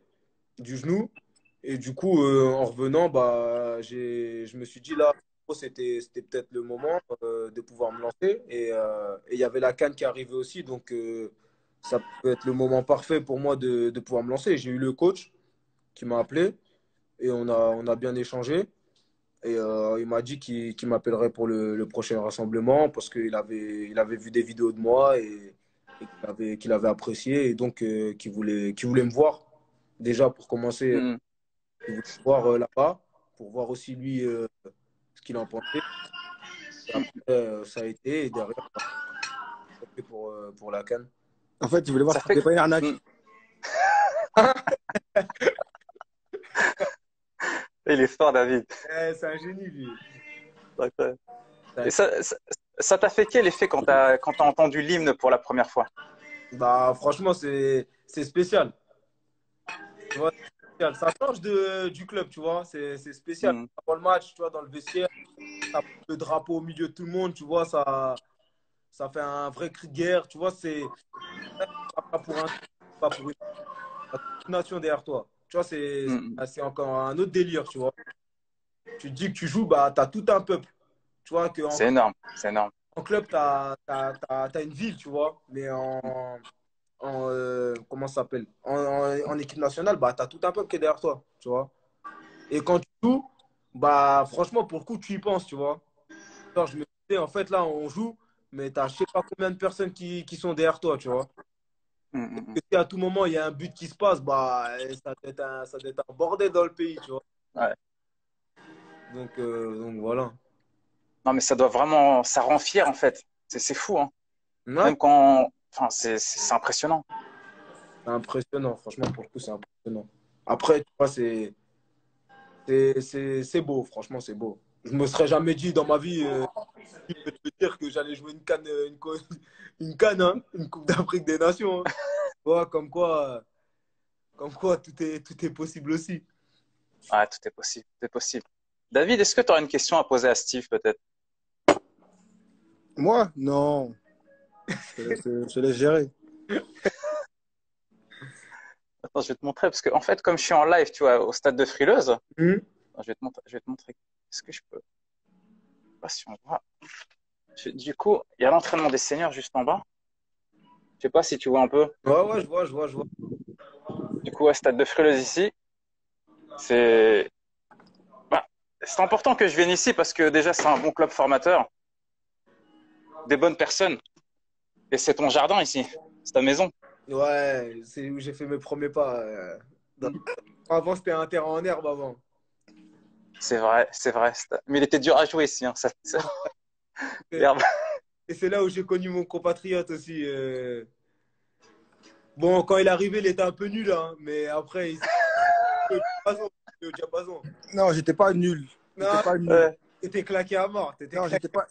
du genou. Et du coup, en revenant, bah, je me suis dit là, c'était peut-être le moment de pouvoir me lancer. Et il y avait la CAN qui arrivait aussi. Donc, ça peut être le moment parfait pour moi de pouvoir me lancer. J'ai eu le coach qui m'a appelé et on a bien échangé. Et il m'a dit qu'il m'appellerait pour le prochain rassemblement parce qu'il avait vu des vidéos de moi et qu'il avait apprécié et donc qu'il voulait me voir déjà pour commencer, Hmm. il voulait me voir là-bas pour voir aussi lui ce qu'il en pensait. Et après, ça a été et derrière, bah, ça a été pour la CAN. En fait, tu voulais voir Ça si fait. c'était pas une arnaque. Hmm. Il est fort, David. C'est un génie, lui. D'accord. Et ça t'a fait quel effet quand t'as entendu l'hymne pour la première fois? Bah, franchement, c'est spécial. Tu vois, c'est spécial. Ça change du club, tu vois. C'est spécial. Hmm. Avant le match, tu vois, dans le vestiaire, t'as le drapeau au milieu de tout le monde, tu vois, ça fait un vrai cri de guerre. Tu vois, c'est pas pour un, pas pour une nation derrière toi. Tu vois, Hmm. c'est encore un autre délire, tu vois. Tu te dis que tu joues, bah, t'as tout un peuple. Tu vois, C'est énorme. C'est énorme. en club, t'as une ville, tu vois. Mais comment ça s'appelle? En équipe nationale, bah, tu as tout un peuple qui est derrière toi, tu vois. Et quand tu joues, bah, franchement, pour le coup, tu y penses, tu vois. Alors, je me disais, en fait, là, on joue, mais tu as je sais pas combien de personnes qui sont derrière toi, tu vois. Hmm, hmm, hmm. Et si à tout moment, il y a un but qui se passe, bah, ça doit être un bordel dans le pays, tu vois. Ouais. Donc voilà. Non, mais ça doit vraiment, ça rend fier en fait. C'est fou, hein. Ouais, Même quand, enfin, c'est impressionnant. c'est impressionnant, franchement, pour le coup, c'est impressionnant. Après, tu vois, c'est beau, franchement, c'est beau. Je me serais jamais dit dans ma vie, je peux te dire que j'allais jouer une canne, une canne, hein, une Coupe d'Afrique des Nations, hein. Tu vois, comme quoi tout est possible aussi. Ouais, tout est possible, tout est possible. David, est-ce que tu aurais une question à poser à Steve peut-être? Moi? Non. Je te laisse gérer. Attends, je vais te montrer parce que en fait, comme je suis en live, tu vois, au stade de Frileuse, attends, Mhm. je vais te montrer. Est-ce que je peux? Je sais pas si on voit. Du coup, il y a l'entraînement des seniors juste en bas. Je sais pas si tu vois un peu. Ouais, ouais, je vois. Du coup, au stade de Frileuse ici, c'est, bah, c'est important que je vienne ici parce que déjà c'est un bon club formateur, des bonnes personnes, et c'est ton jardin ici, c'est ta maison. Ouais, c'est où j'ai fait mes premiers pas. Avant, c'était un terrain en herbe avant. C'est vrai, c'est vrai. Mais il était dur à jouer ici, hein, Et l'herbe. et c'est là où j'ai connu mon compatriote aussi. Bon, quand il est arrivé, il était un peu nul, hein, mais après, il s'est au diapason. Non, j'étais pas nul. Non, J'étais pas nul. t'étais claqué à mort. Non, j'étais pas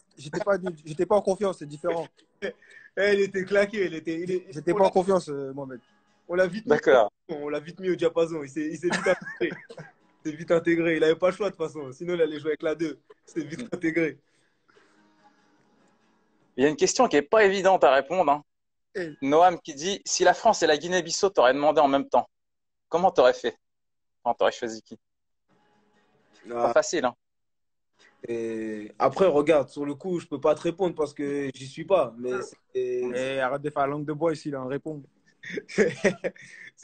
nul. J'étais pas en confiance, c'est différent. Il était claqué. J'étais pas en confiance, Mohamed. On l'a vite mis, D'accord. on l'a vite mis au diapason. Il s'est vite intégré. Il s'est vite intégré. Il n'avait pas le choix de toute façon. Sinon, il allait jouer avec la 2. Il s'est vite intégré. Il y a une question qui est pas évidente à répondre, hein. Eh, Noam qui dit, si la France et la Guinée-Bissau t'auraient demandé en même temps, comment t'aurais fait? Enfin, t'aurais choisi qui? Pas Ah, facile, hein. et après, regarde, sur le coup, je peux pas te répondre parce que j'y suis pas. Mais arrête de faire la langue de bois ici, là, réponds. c'est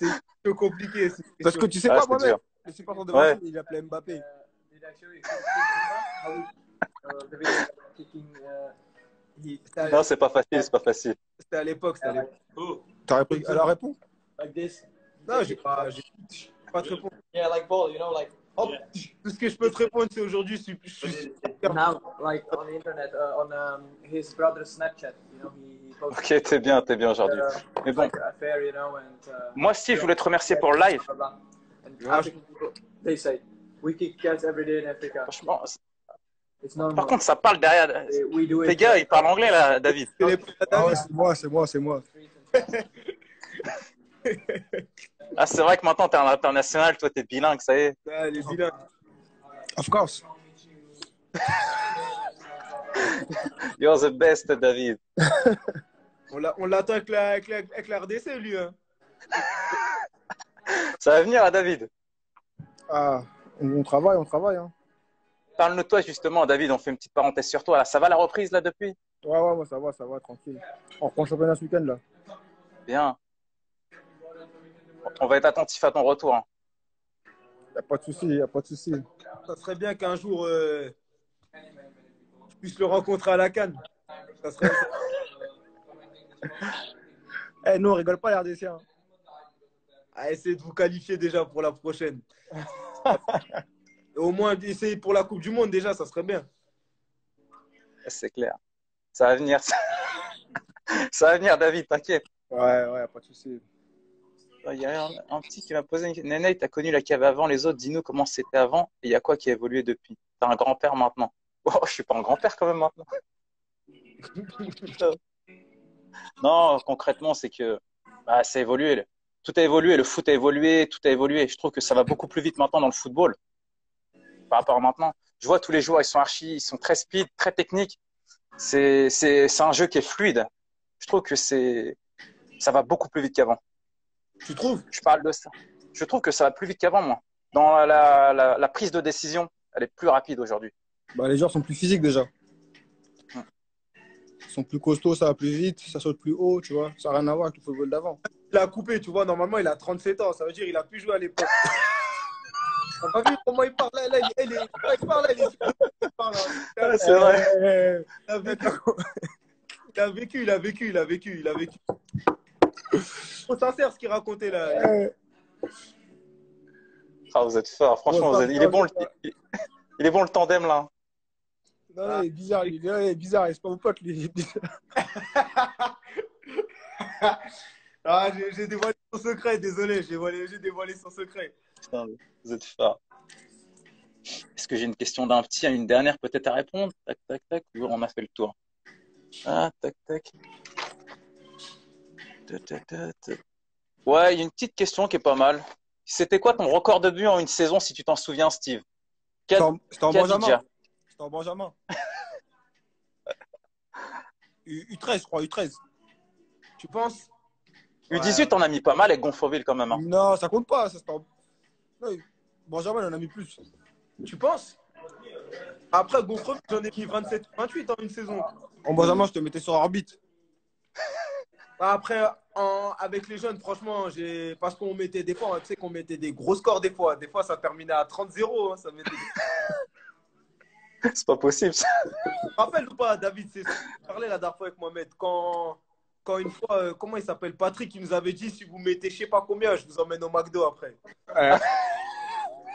un peu compliqué. Parce que tu sais Ouais, quoi, c'est Mohamed? dur. Le supporter de Ouais. Marseille, il appelait Mbappé. Non, c'est pas facile, c'est pas facile. C'était à l'époque. C'était à l'époque. T'as répondu? Alors réponds. Non, j'ai pas te répondre. Tout ce que je peux te répondre, c'est aujourd'hui, je suis Now, like on the internet, on his brother's Snapchat, he posted Ok, t'es bien aujourd'hui. Mais bon, like a fair, and moi aussi, je voulais te remercier pour le live. and African people, they say we kick cats every day in Africa. Franchement, It's normal. par contre, ça parle derrière. We do it. Les gars, ils parlent anglais là, David. Ah ouais, c'est moi. Ah, c'est vrai que maintenant, t'es un international, toi, t'es bilingue, ça y est. Ah, les bilingues. Of course. You're the best, David. On l'attend avec la RDC, lui. Hein. Ça va venir, à David. Ah, on travaille, hein. Parle-nous de toi, justement, David. On fait une petite parenthèse sur toi. Là. Ça va la reprise, là, depuis? Ouais, moi, ça va, tranquille. On reprend le championnat ce week-end, là. Bien. On va être attentif à ton retour. Hein. Y a pas de souci. Ça serait bien qu'un jour, je puisse le rencontrer à la CAN. Ça serait... Eh, nous, on rigole pas, les RDC. Hein. à essayer de vous qualifier déjà pour la prochaine. Et au moins, essayer pour la Coupe du Monde déjà, ça serait bien. C'est clair. Ça va venir. Ça va venir, David, t'inquiète. Ouais, pas de souci. Il y a un petit qui m'a posé une question. Néné, t'as connu la cave avant les autres. Dis-nous comment c'était avant et il y a quoi qui a évolué depuis. T'as un grand-père maintenant. Oh, je suis pas un grand-père quand même maintenant. Non, concrètement, c'est que ça a évolué. Tout a évolué. Le foot a évolué, tout a évolué. Je trouve que ça va beaucoup plus vite maintenant dans le football par rapport à maintenant. Je vois tous les joueurs, ils sont très speed, très techniques. C'est un jeu qui est fluide. Je trouve que ça va beaucoup plus vite qu'avant. Tu trouves? Je parle de ça. Je trouve que ça va plus vite qu'avant, moi. Dans la prise de décision, elle est plus rapide aujourd'hui. Bah, les joueurs sont plus physiques déjà. Ils sont plus costauds, ça va plus vite, ça saute plus haut, tu vois. Ça n'a rien à voir avec le football d'avant. Il a coupé, tu vois. Normalement, il a 37 ans. Ça veut dire qu'il a pu jouer à l'époque. T'as pas vu comment il parle là, il parle là, il parle là. C'est vrai. Il a vécu. Trop sincère ce qu'il racontait là. Ah, vous êtes fort. Franchement, il est bon il est bon le tandem là. Non, il est bizarre, il est bizarre, c'est pas mon pote, lui. Ah, j'ai dévoilé son secret, désolé, j'ai dévoilé son secret. Putain, vous êtes fort. Est-ce que j'ai une question d'un petit, une dernière peut-être à répondre? Tac, tac, tac. Ou on a fait le tour. Ah, tac, tac. Ouais, il y a une petite question qui est pas mal. C'était quoi ton record de buts en une saison, si tu t'en souviens, Steve? C'était en Benjamin. Khadija. C'était en Benjamin. U13, je crois, U13. Tu penses? U18, on a mis pas mal avec Gonfreville quand même. Hein. Non, ça compte pas. Ça, non, Benjamin, il en a mis plus. Tu penses? Après, Gonfreville, j'en ai mis 27-28 en une saison. En Benjamin, je te mettais sur orbite. Après, avec les jeunes, franchement, parce qu'on mettait des fois, tu sais qu'on mettait des gros scores des fois. Des fois, ça terminait à 30-0. Hein, ça mettait... C'est pas possible ça. Rappelle ou pas, David, c'est ce que parlais la dernière fois avec Mohamed. Quand une fois, comment il s'appelle, Patrick, il nous avait dit si vous mettez je sais pas combien, je vous emmène au McDo après.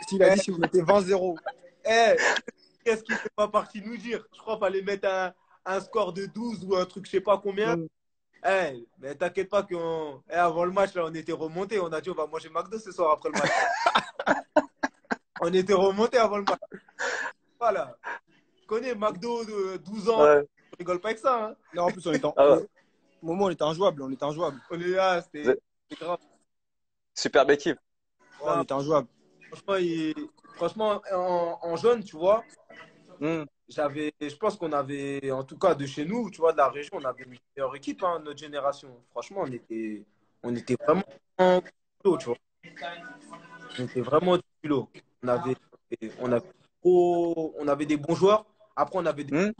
S'il a dit si vous mettez 20-0. Qu'est-ce qu'il n'est pas parti nous dire? Je crois qu'il fallait mettre un score de 12 ou un truc je sais pas combien. Mais t'inquiète pas qu'avant le match, là, on était remonté. On a dit on va manger McDo ce soir après le match. On était remonté avant le match. Voilà. Tu connais McDo de 12 ans, Ouais. on rigole pas avec ça. Hein. Non, en plus, Ah ouais. au moment, on était injouable. On était injouable. On est là, Vous êtes- c'était grave. Superbe équipe. Ouais, on était injouable. Franchement, franchement en jaune, tu vois, Hmm. je pense qu'on avait, en tout cas de chez nous, tu vois, de la région, on avait une meilleure équipe, hein, notre génération. Franchement, on était vraiment en culot, tu vois. On était vraiment du culot. On avait, on avait des bons joueurs. Après, on avait des Hmm.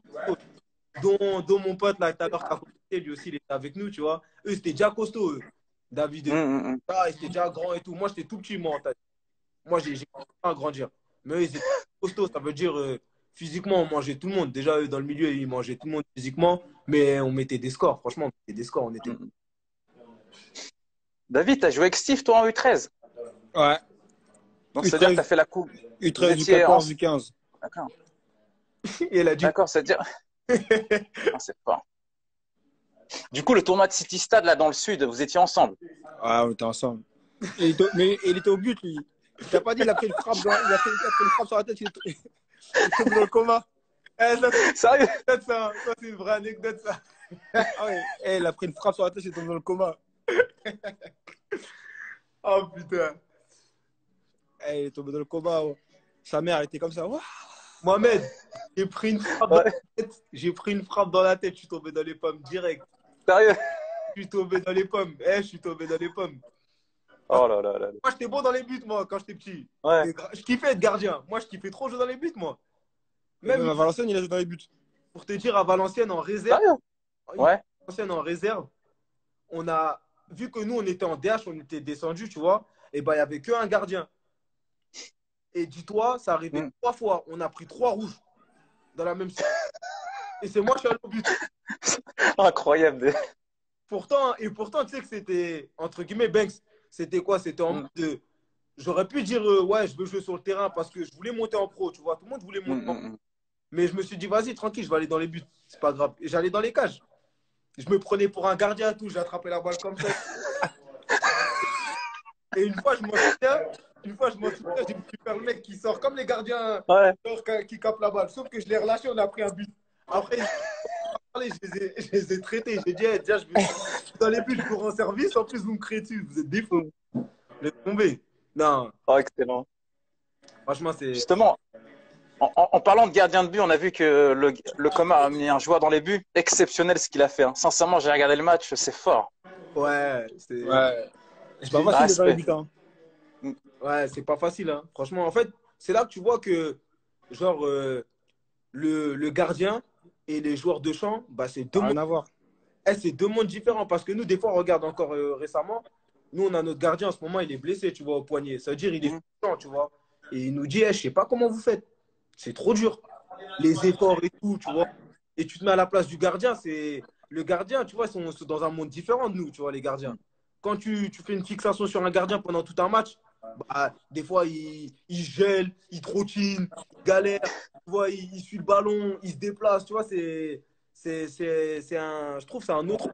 dont mon pote là, tout à l'heure, qui a commenté, lui aussi, il était avec nous, tu vois. Eux, c'était déjà costaud, eux. David et Hmm, tout. hmm, hmm. Ah, ils étaient déjà grands et tout. Moi, j'étais tout petit, moi, en tête. Moi, j'ai commencé à grandir. Mais eux, ils étaient costauds. Ça veut dire, physiquement, on mangeait tout le monde. Déjà, eux, dans le milieu, ils mangeaient tout le monde physiquement. Mais on mettait des scores. Franchement, on mettait des scores. On était... David, t'as joué avec Steve, toi, en U13. Ouais. Donc, c'est-à-dire que U13, t'as fait la coupe. Vous U13, étiez U14, U15. D'accord. Et elle a dit, D'accord, c'est-à-dire. Ah, c'est fort. Du coup, le tournoi de City Stade, là, dans le sud, vous étiez ensemble. Ah, on était ensemble. Mais il était au but, lui. Il t'a pas dit, il a pris une frappe, il a pris une frappe sur la tête, il est tombé dans le coma. eh, ça, Sérieux? ça, c'est une vraie anecdote, ça. Ah ouais, eh, il a pris une frappe sur la tête, il est tombé dans le coma. Oh, putain. Eh, il est tombé dans le coma. Ouais. Sa mère, elle était comme ça. Ouah. Mohamed, j'ai pris une frappe dans Ouais. la tête. J'ai pris une frappe dans la tête. Je suis tombé dans les pommes direct. Sérieux? Je suis tombé dans les pommes. Je suis tombé dans les pommes. Oh là là là. Moi, j'étais bon dans les buts, moi, quand j'étais petit. Ouais. Je kiffais être gardien. Moi, je kiffais trop jouer dans les buts, moi. Même Même à Valenciennes, il a joué dans les buts. pour te dire, à Valenciennes, en réserve, Sérieux? Ouais. Valenciennes, en réserve, on a vu que nous, on était en DH, on était descendu, tu vois. Et ben, il n'y avait qu'un gardien. Et dis-toi, ça arrivait 3 fois. On a pris 3 rouges dans la même série. Et c'est moi qui suis allé au but. Incroyable. Pourtant, tu sais que c'était, entre guillemets, Banks, c'était quoi? C'était en mode de. J'aurais pu dire, ouais, je veux jouer sur le terrain parce que je voulais monter en pro, tu vois. Tout le monde voulait monter en pro. Mais je me suis dit, vas-y, tranquille, je vais aller dans les buts. C'est pas grave. Et j'allais dans les cages. Je me prenais pour un gardien et tout. J'ai attrapé la balle comme ça. Et une fois, je m'en souviens, j'ai pu faire le mec qui sort comme les gardiens Ouais. qui capent la balle. Sauf que je l'ai relâché, on a pris un but. Après, je les ai traités. J'ai dit, hey, déjà, je vais dans les buts, je vous rends service. En plus, vous me créez dessus. Vous êtes des fous. Laisse tomber. Non, Oh, excellent. franchement, c'est. Justement, en parlant de gardien de but, on a vu que le coma a mis un joueur dans les buts. Exceptionnel ce qu'il a fait. Hein. Sincèrement, j'ai regardé le match, c'est fort. Ouais, c'est. Ouais. C'est pas J'ai- facile de dans les Respect. buts. Hein. Ouais, c'est pas facile. Hein. Franchement, en fait, c'est là que tu vois que, genre, le gardien et les joueurs de champ, bah, Rien à voir. c'est 2 mondes différents. Parce que nous, des fois, on regarde encore récemment, nous, on a notre gardien en ce moment, il est blessé, tu vois, au poignet. Ça veut dire il est souffrant, tu vois. Et il nous dit, je sais pas comment vous faites. C'est trop dur. Les efforts et tout, tu vois. Et tu te mets à la place du gardien, c'est. Le gardien, tu vois, ils sont dans un monde différent de nous, tu vois, les gardiens. Quand tu fais une fixation sur un gardien pendant tout un match, bah, des fois, il gèle, il trottine, il galère, tu vois, il suit le ballon, il se déplace, tu vois, je trouve que c'est un autre.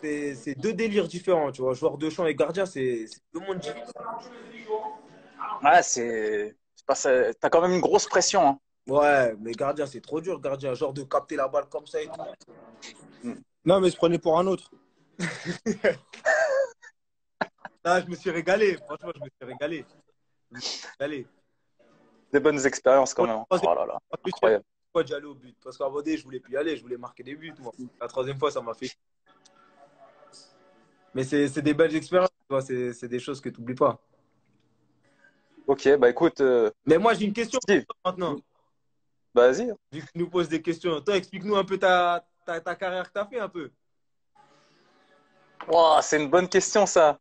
C'est 2 délires différents, tu vois. Joueur de champ et gardien, c'est 2 mondes différents. Ouais, c'est pas ça. T'as quand même une grosse pression. Hein. Ouais, mais gardien, c'est trop dur, gardien. Genre de capter la balle comme ça et tout. Non, mais il se prenait pour un autre. Là, je me suis régalé. Franchement, je me suis régalé. Je me suis régalé. Des bonnes expériences quand même. Oh là là, incroyable. Pourquoi j'y allais au but? Parce qu'à un moment donné, je voulais plus y aller. Je voulais marquer des buts, moi. La troisième fois, ça m'a fait. Mais c'est des belles expériences, tu vois. C'est des choses que tu n'oublies pas. Ok, bah écoute, Mais moi, j'ai une question pour Steve, toi maintenant. vas-y. Vu que tu nous poses des questions. Toi, explique-nous un peu ta carrière que tu as fait un peu. Wow, c'est une bonne question ça.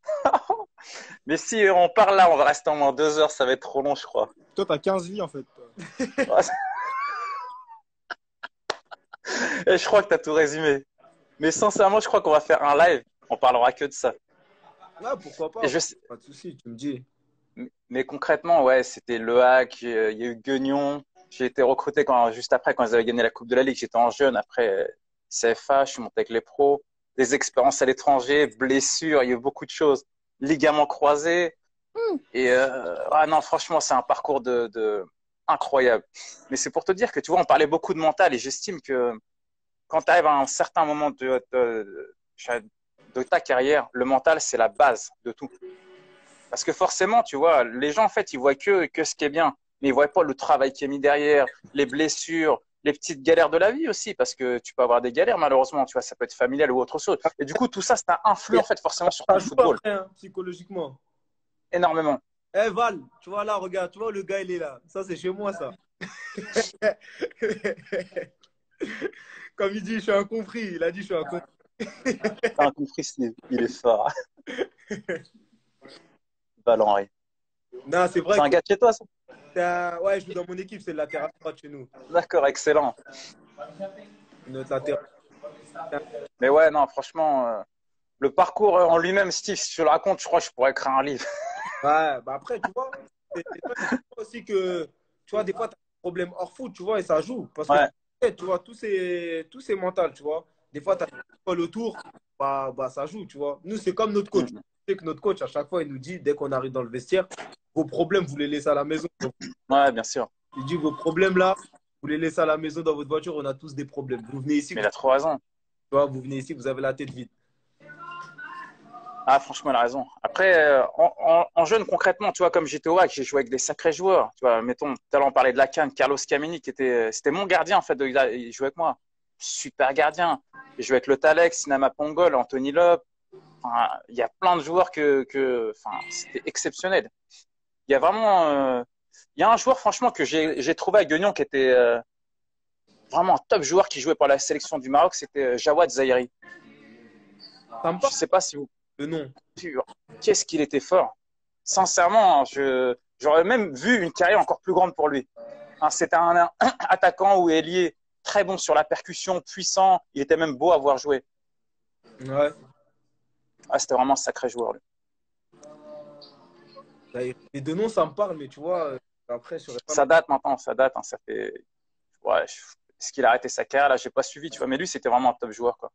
Mais si on parle là, on va rester au moins 2 heures, ça va être trop long, je crois. Toi, t'as 15 vies, en fait. Et je crois que tu as tout résumé. Mais sincèrement, je crois qu'on va faire un live. On parlera que de ça. Ouais, pourquoi pas. Et Pas de souci, tu me dis. mais concrètement, ouais, c'était Le Hack, il y a eu Guignon. J'ai été recruté juste après, quand ils avaient gagné la Coupe de la Ligue. J'étais en jeune. Après CFA, je suis monté avec les pros. Des expériences à l'étranger, blessures, il y a eu beaucoup de choses. Ligaments croisés. Et ah non, franchement, c'est un parcours incroyable. Mais c'est pour te dire que, tu vois, on parlait beaucoup de mental et j'estime que quand tu arrives à un certain moment de ta carrière, le mental, c'est la base de tout. Parce que forcément, tu vois, les gens, en fait, ils voient que ce qui est bien, mais ils voient pas le travail qui est mis derrière, les blessures, les petites galères de la vie aussi, parce que tu peux avoir des galères, malheureusement, tu vois, ça peut être familial ou autre chose. Et du coup, tout ça, ça influe, en fait, forcément, sur Ça ton joue football, après, hein, psychologiquement. énormément. Eh Val, tu vois là, regarde, tu vois le gars, il est là. Ça, c'est chez moi, ça. Comme il dit, je suis incompris. Il a dit, je suis incompris. T'as compris, Steve, il est fort. Valenry. Non, c'est vrai C'est un gars de chez toi, ça? ouais, je joue dans mon équipe, c'est le latéral droit chez nous. D'accord, excellent. Notre latéral. Mais ouais, non, franchement, le parcours en lui-même, Steve, si tu le racontes, je crois que je pourrais écrire un livre. Ouais, bah après, tu vois, c'est aussi que, tu vois, des fois, tu as des problèmes hors foot, tu vois, et ça joue. Parce que, Ouais. tu vois, tout c'est mental, tu vois. Des fois, tu as le tour, bah, ça joue, tu vois. Nous, c'est comme notre coach. Tu sais que notre coach, à chaque fois, il nous dit, dès qu'on arrive dans le vestiaire, vos problèmes, vous les laissez à la maison. Donc, Ouais, bien sûr. il dit, vos problèmes là, vous les laissez à la maison dans votre voiture, on a tous des problèmes. Vous venez ici, Mais il a trop raison. tu vois, vous venez ici, vous avez la tête vide. Ah, franchement, il a raison. Après, en jeune, concrètement, tu vois, comme j'étais au WAC, j'ai joué avec des sacrés joueurs. Tu vois, mettons, tout à l'heure, on parlait de la CAN, Carlos Camini, c'était mon gardien, en fait, il jouait avec moi. Super gardien. J'ai joué avec le Talex, Sinama Pongol, Anthony Lop. Enfin, il y a plein de joueurs enfin, c'était exceptionnel. Il y a vraiment, il y a un joueur, franchement, que j'ai trouvé à Guignon qui était vraiment un top joueur qui jouait pour la sélection du Maroc, c'était Jawad Zahiri. Ça me Je parle sais pas si vous le nom. qu'est-ce qu'il était fort. Sincèrement, j'aurais même vu une carrière encore plus grande pour lui. Hein, c'était un attaquant ou ailier très bon sur la percussion, puissant. Il était même beau à voir jouer. Ouais. Ah, c'était vraiment un sacré joueur, lui. Les deux noms, ça me parle, mais tu vois, après, je serais pas. Ça date maintenant, ça date. Hein, ça fait. Ouais, est-ce qu'il a arrêté sa carrière? Là, j'ai pas suivi, tu vois. Mais lui, c'était vraiment un top joueur, quoi.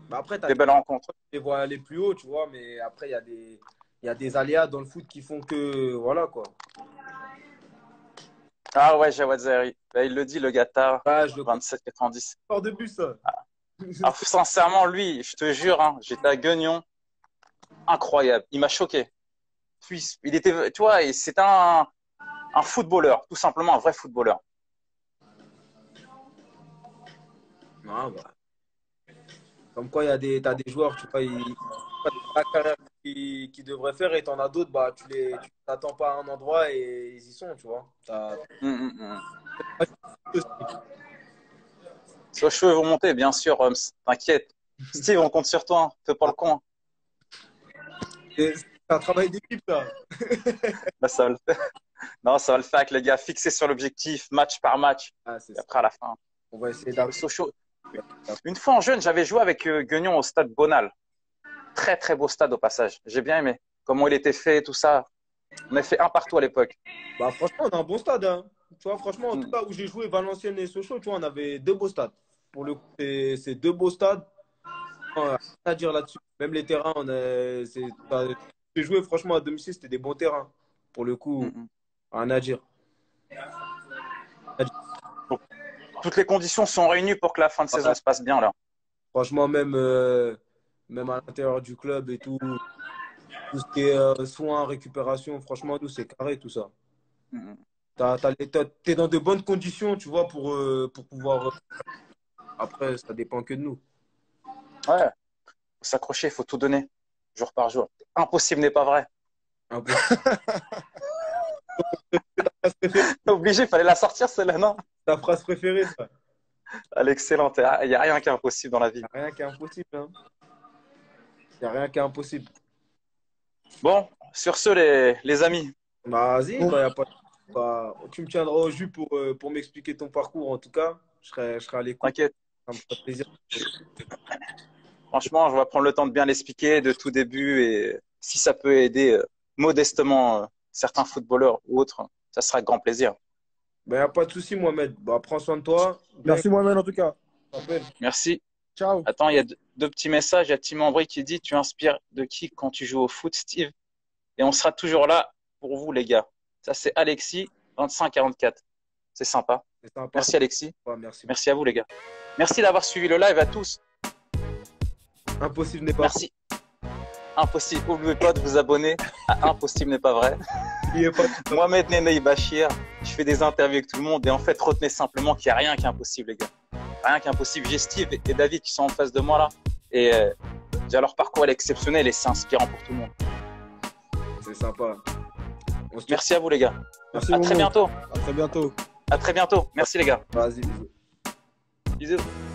Bah après, tu as Des belles rencontres. les voies aller plus haut, tu vois, mais après, il y a des aléas dans le foot qui font que, voilà, quoi. Ah ouais, Jawad Zahiri. Bah, il le dit, le gars tard, Ah, je le connais 27-90. hors de bus, ça. Ah, sincèrement, lui, je te jure, hein, j'étais à Guignon, incroyable. Il m'a choqué. Puis, il était, tu vois, c'est un footballeur, tout simplement un vrai footballeur. Non, bah. Comme quoi, t'as des joueurs, tu vois, la carrière qu'ils devraient faire et t'en as d'autres, bah, tu t'attends pas à un endroit et ils y sont, tu vois. Hum, hum, hum. Sur les cheveux vont monter, bien sûr, Homs. T'inquiète. Steve, on compte sur toi. Hein. Fais pas le con. C'est un travail d'équipe, ça. Là, ça va le faire. Non, ça va le faire avec les gars fixés sur l'objectif, match par match. Ah, c'est Et ça. après, à la fin. On va essayer d'avoir. Sochaux. Une fois en jeune, j'avais joué avec Guignon au stade Bonal. Très, très beau stade au passage. J'ai bien aimé. Comment il était fait, tout ça. On a fait un partout à l'époque. Bah, franchement, on a un bon stade, hein. Tu vois, franchement, en tout Hum, cas, où j'ai joué Valenciennes et Sochaux, tu vois, on avait deux beaux stades. Pour le coup, c'est deux beaux stades. Rien à dire là-dessus. Même les terrains, j'ai joué franchement à domicile, c'était des bons terrains. Pour le hum, coup, hum. rien à dire. Donc, toutes les conditions sont réunies pour que la fin de saison Ouais. se passe bien, là. Franchement, même à l'intérieur du club et tout ce qui est soins, récupération, franchement, nous, c'est carré tout ça. Hum, hum. T'es dans de bonnes conditions, tu vois, pour pouvoir. Après, ça dépend que de nous. Ouais. Faut s'accrocher, il faut tout donner, jour par jour. Impossible n'est pas vrai. Un peu. Obligé, il fallait la sortir, celle-là, non? Ta phrase préférée, ça. Elle est excellente. Il n'y a rien qui est impossible dans la vie. Il n'y a rien qui est impossible. Hein. Il n'y a rien qui est impossible. Bon, sur ce, les amis. Bah, vas-y, Bon, bah, y a pas... bah, tu me tiendras au jus pour m'expliquer ton parcours. En tout cas, je serai à l'écoute. T'inquiète. Ça me fera plaisir. Franchement, je vais prendre le temps de bien l'expliquer de tout début et si ça peut aider modestement certains footballeurs ou autres, ça sera avec grand plaisir. Il n'y a pas de souci, Mohamed. Bah, prends soin de toi. Bien, merci Mohamed en tout cas. je t'appelle. Merci. Ciao. Attends, il y a deux petits messages. Il y a Tim Ambry qui dit: Tu inspires de qui quand tu joues au foot, Steve? Et on sera toujours là pour vous, les gars. Ça, c'est Alexis, 2544. C'est sympa. C'est sympa. Merci, Alexis. Ouais, merci. Merci à vous, les gars. Merci d'avoir suivi le live à tous. Impossible n'est pas. Merci. Impossible. N'oubliez pas de vous abonner à Impossible n'est pas vrai. N'oubliez pas. Mohamed Nenei Bachir. Je fais des interviews avec tout le monde. Et en fait, retenez simplement qu'il n'y a rien qui est impossible, les gars. Rien qui est impossible. J'ai Steve et David qui sont en face de moi là. Et déjà, leur parcours est exceptionnel et c'est inspirant pour tout le monde. C'est sympa. Merci à vous, les gars. Merci À très bientôt. À très bientôt. À très bientôt. Merci, les gars. Vas-y, bisous. Bisous.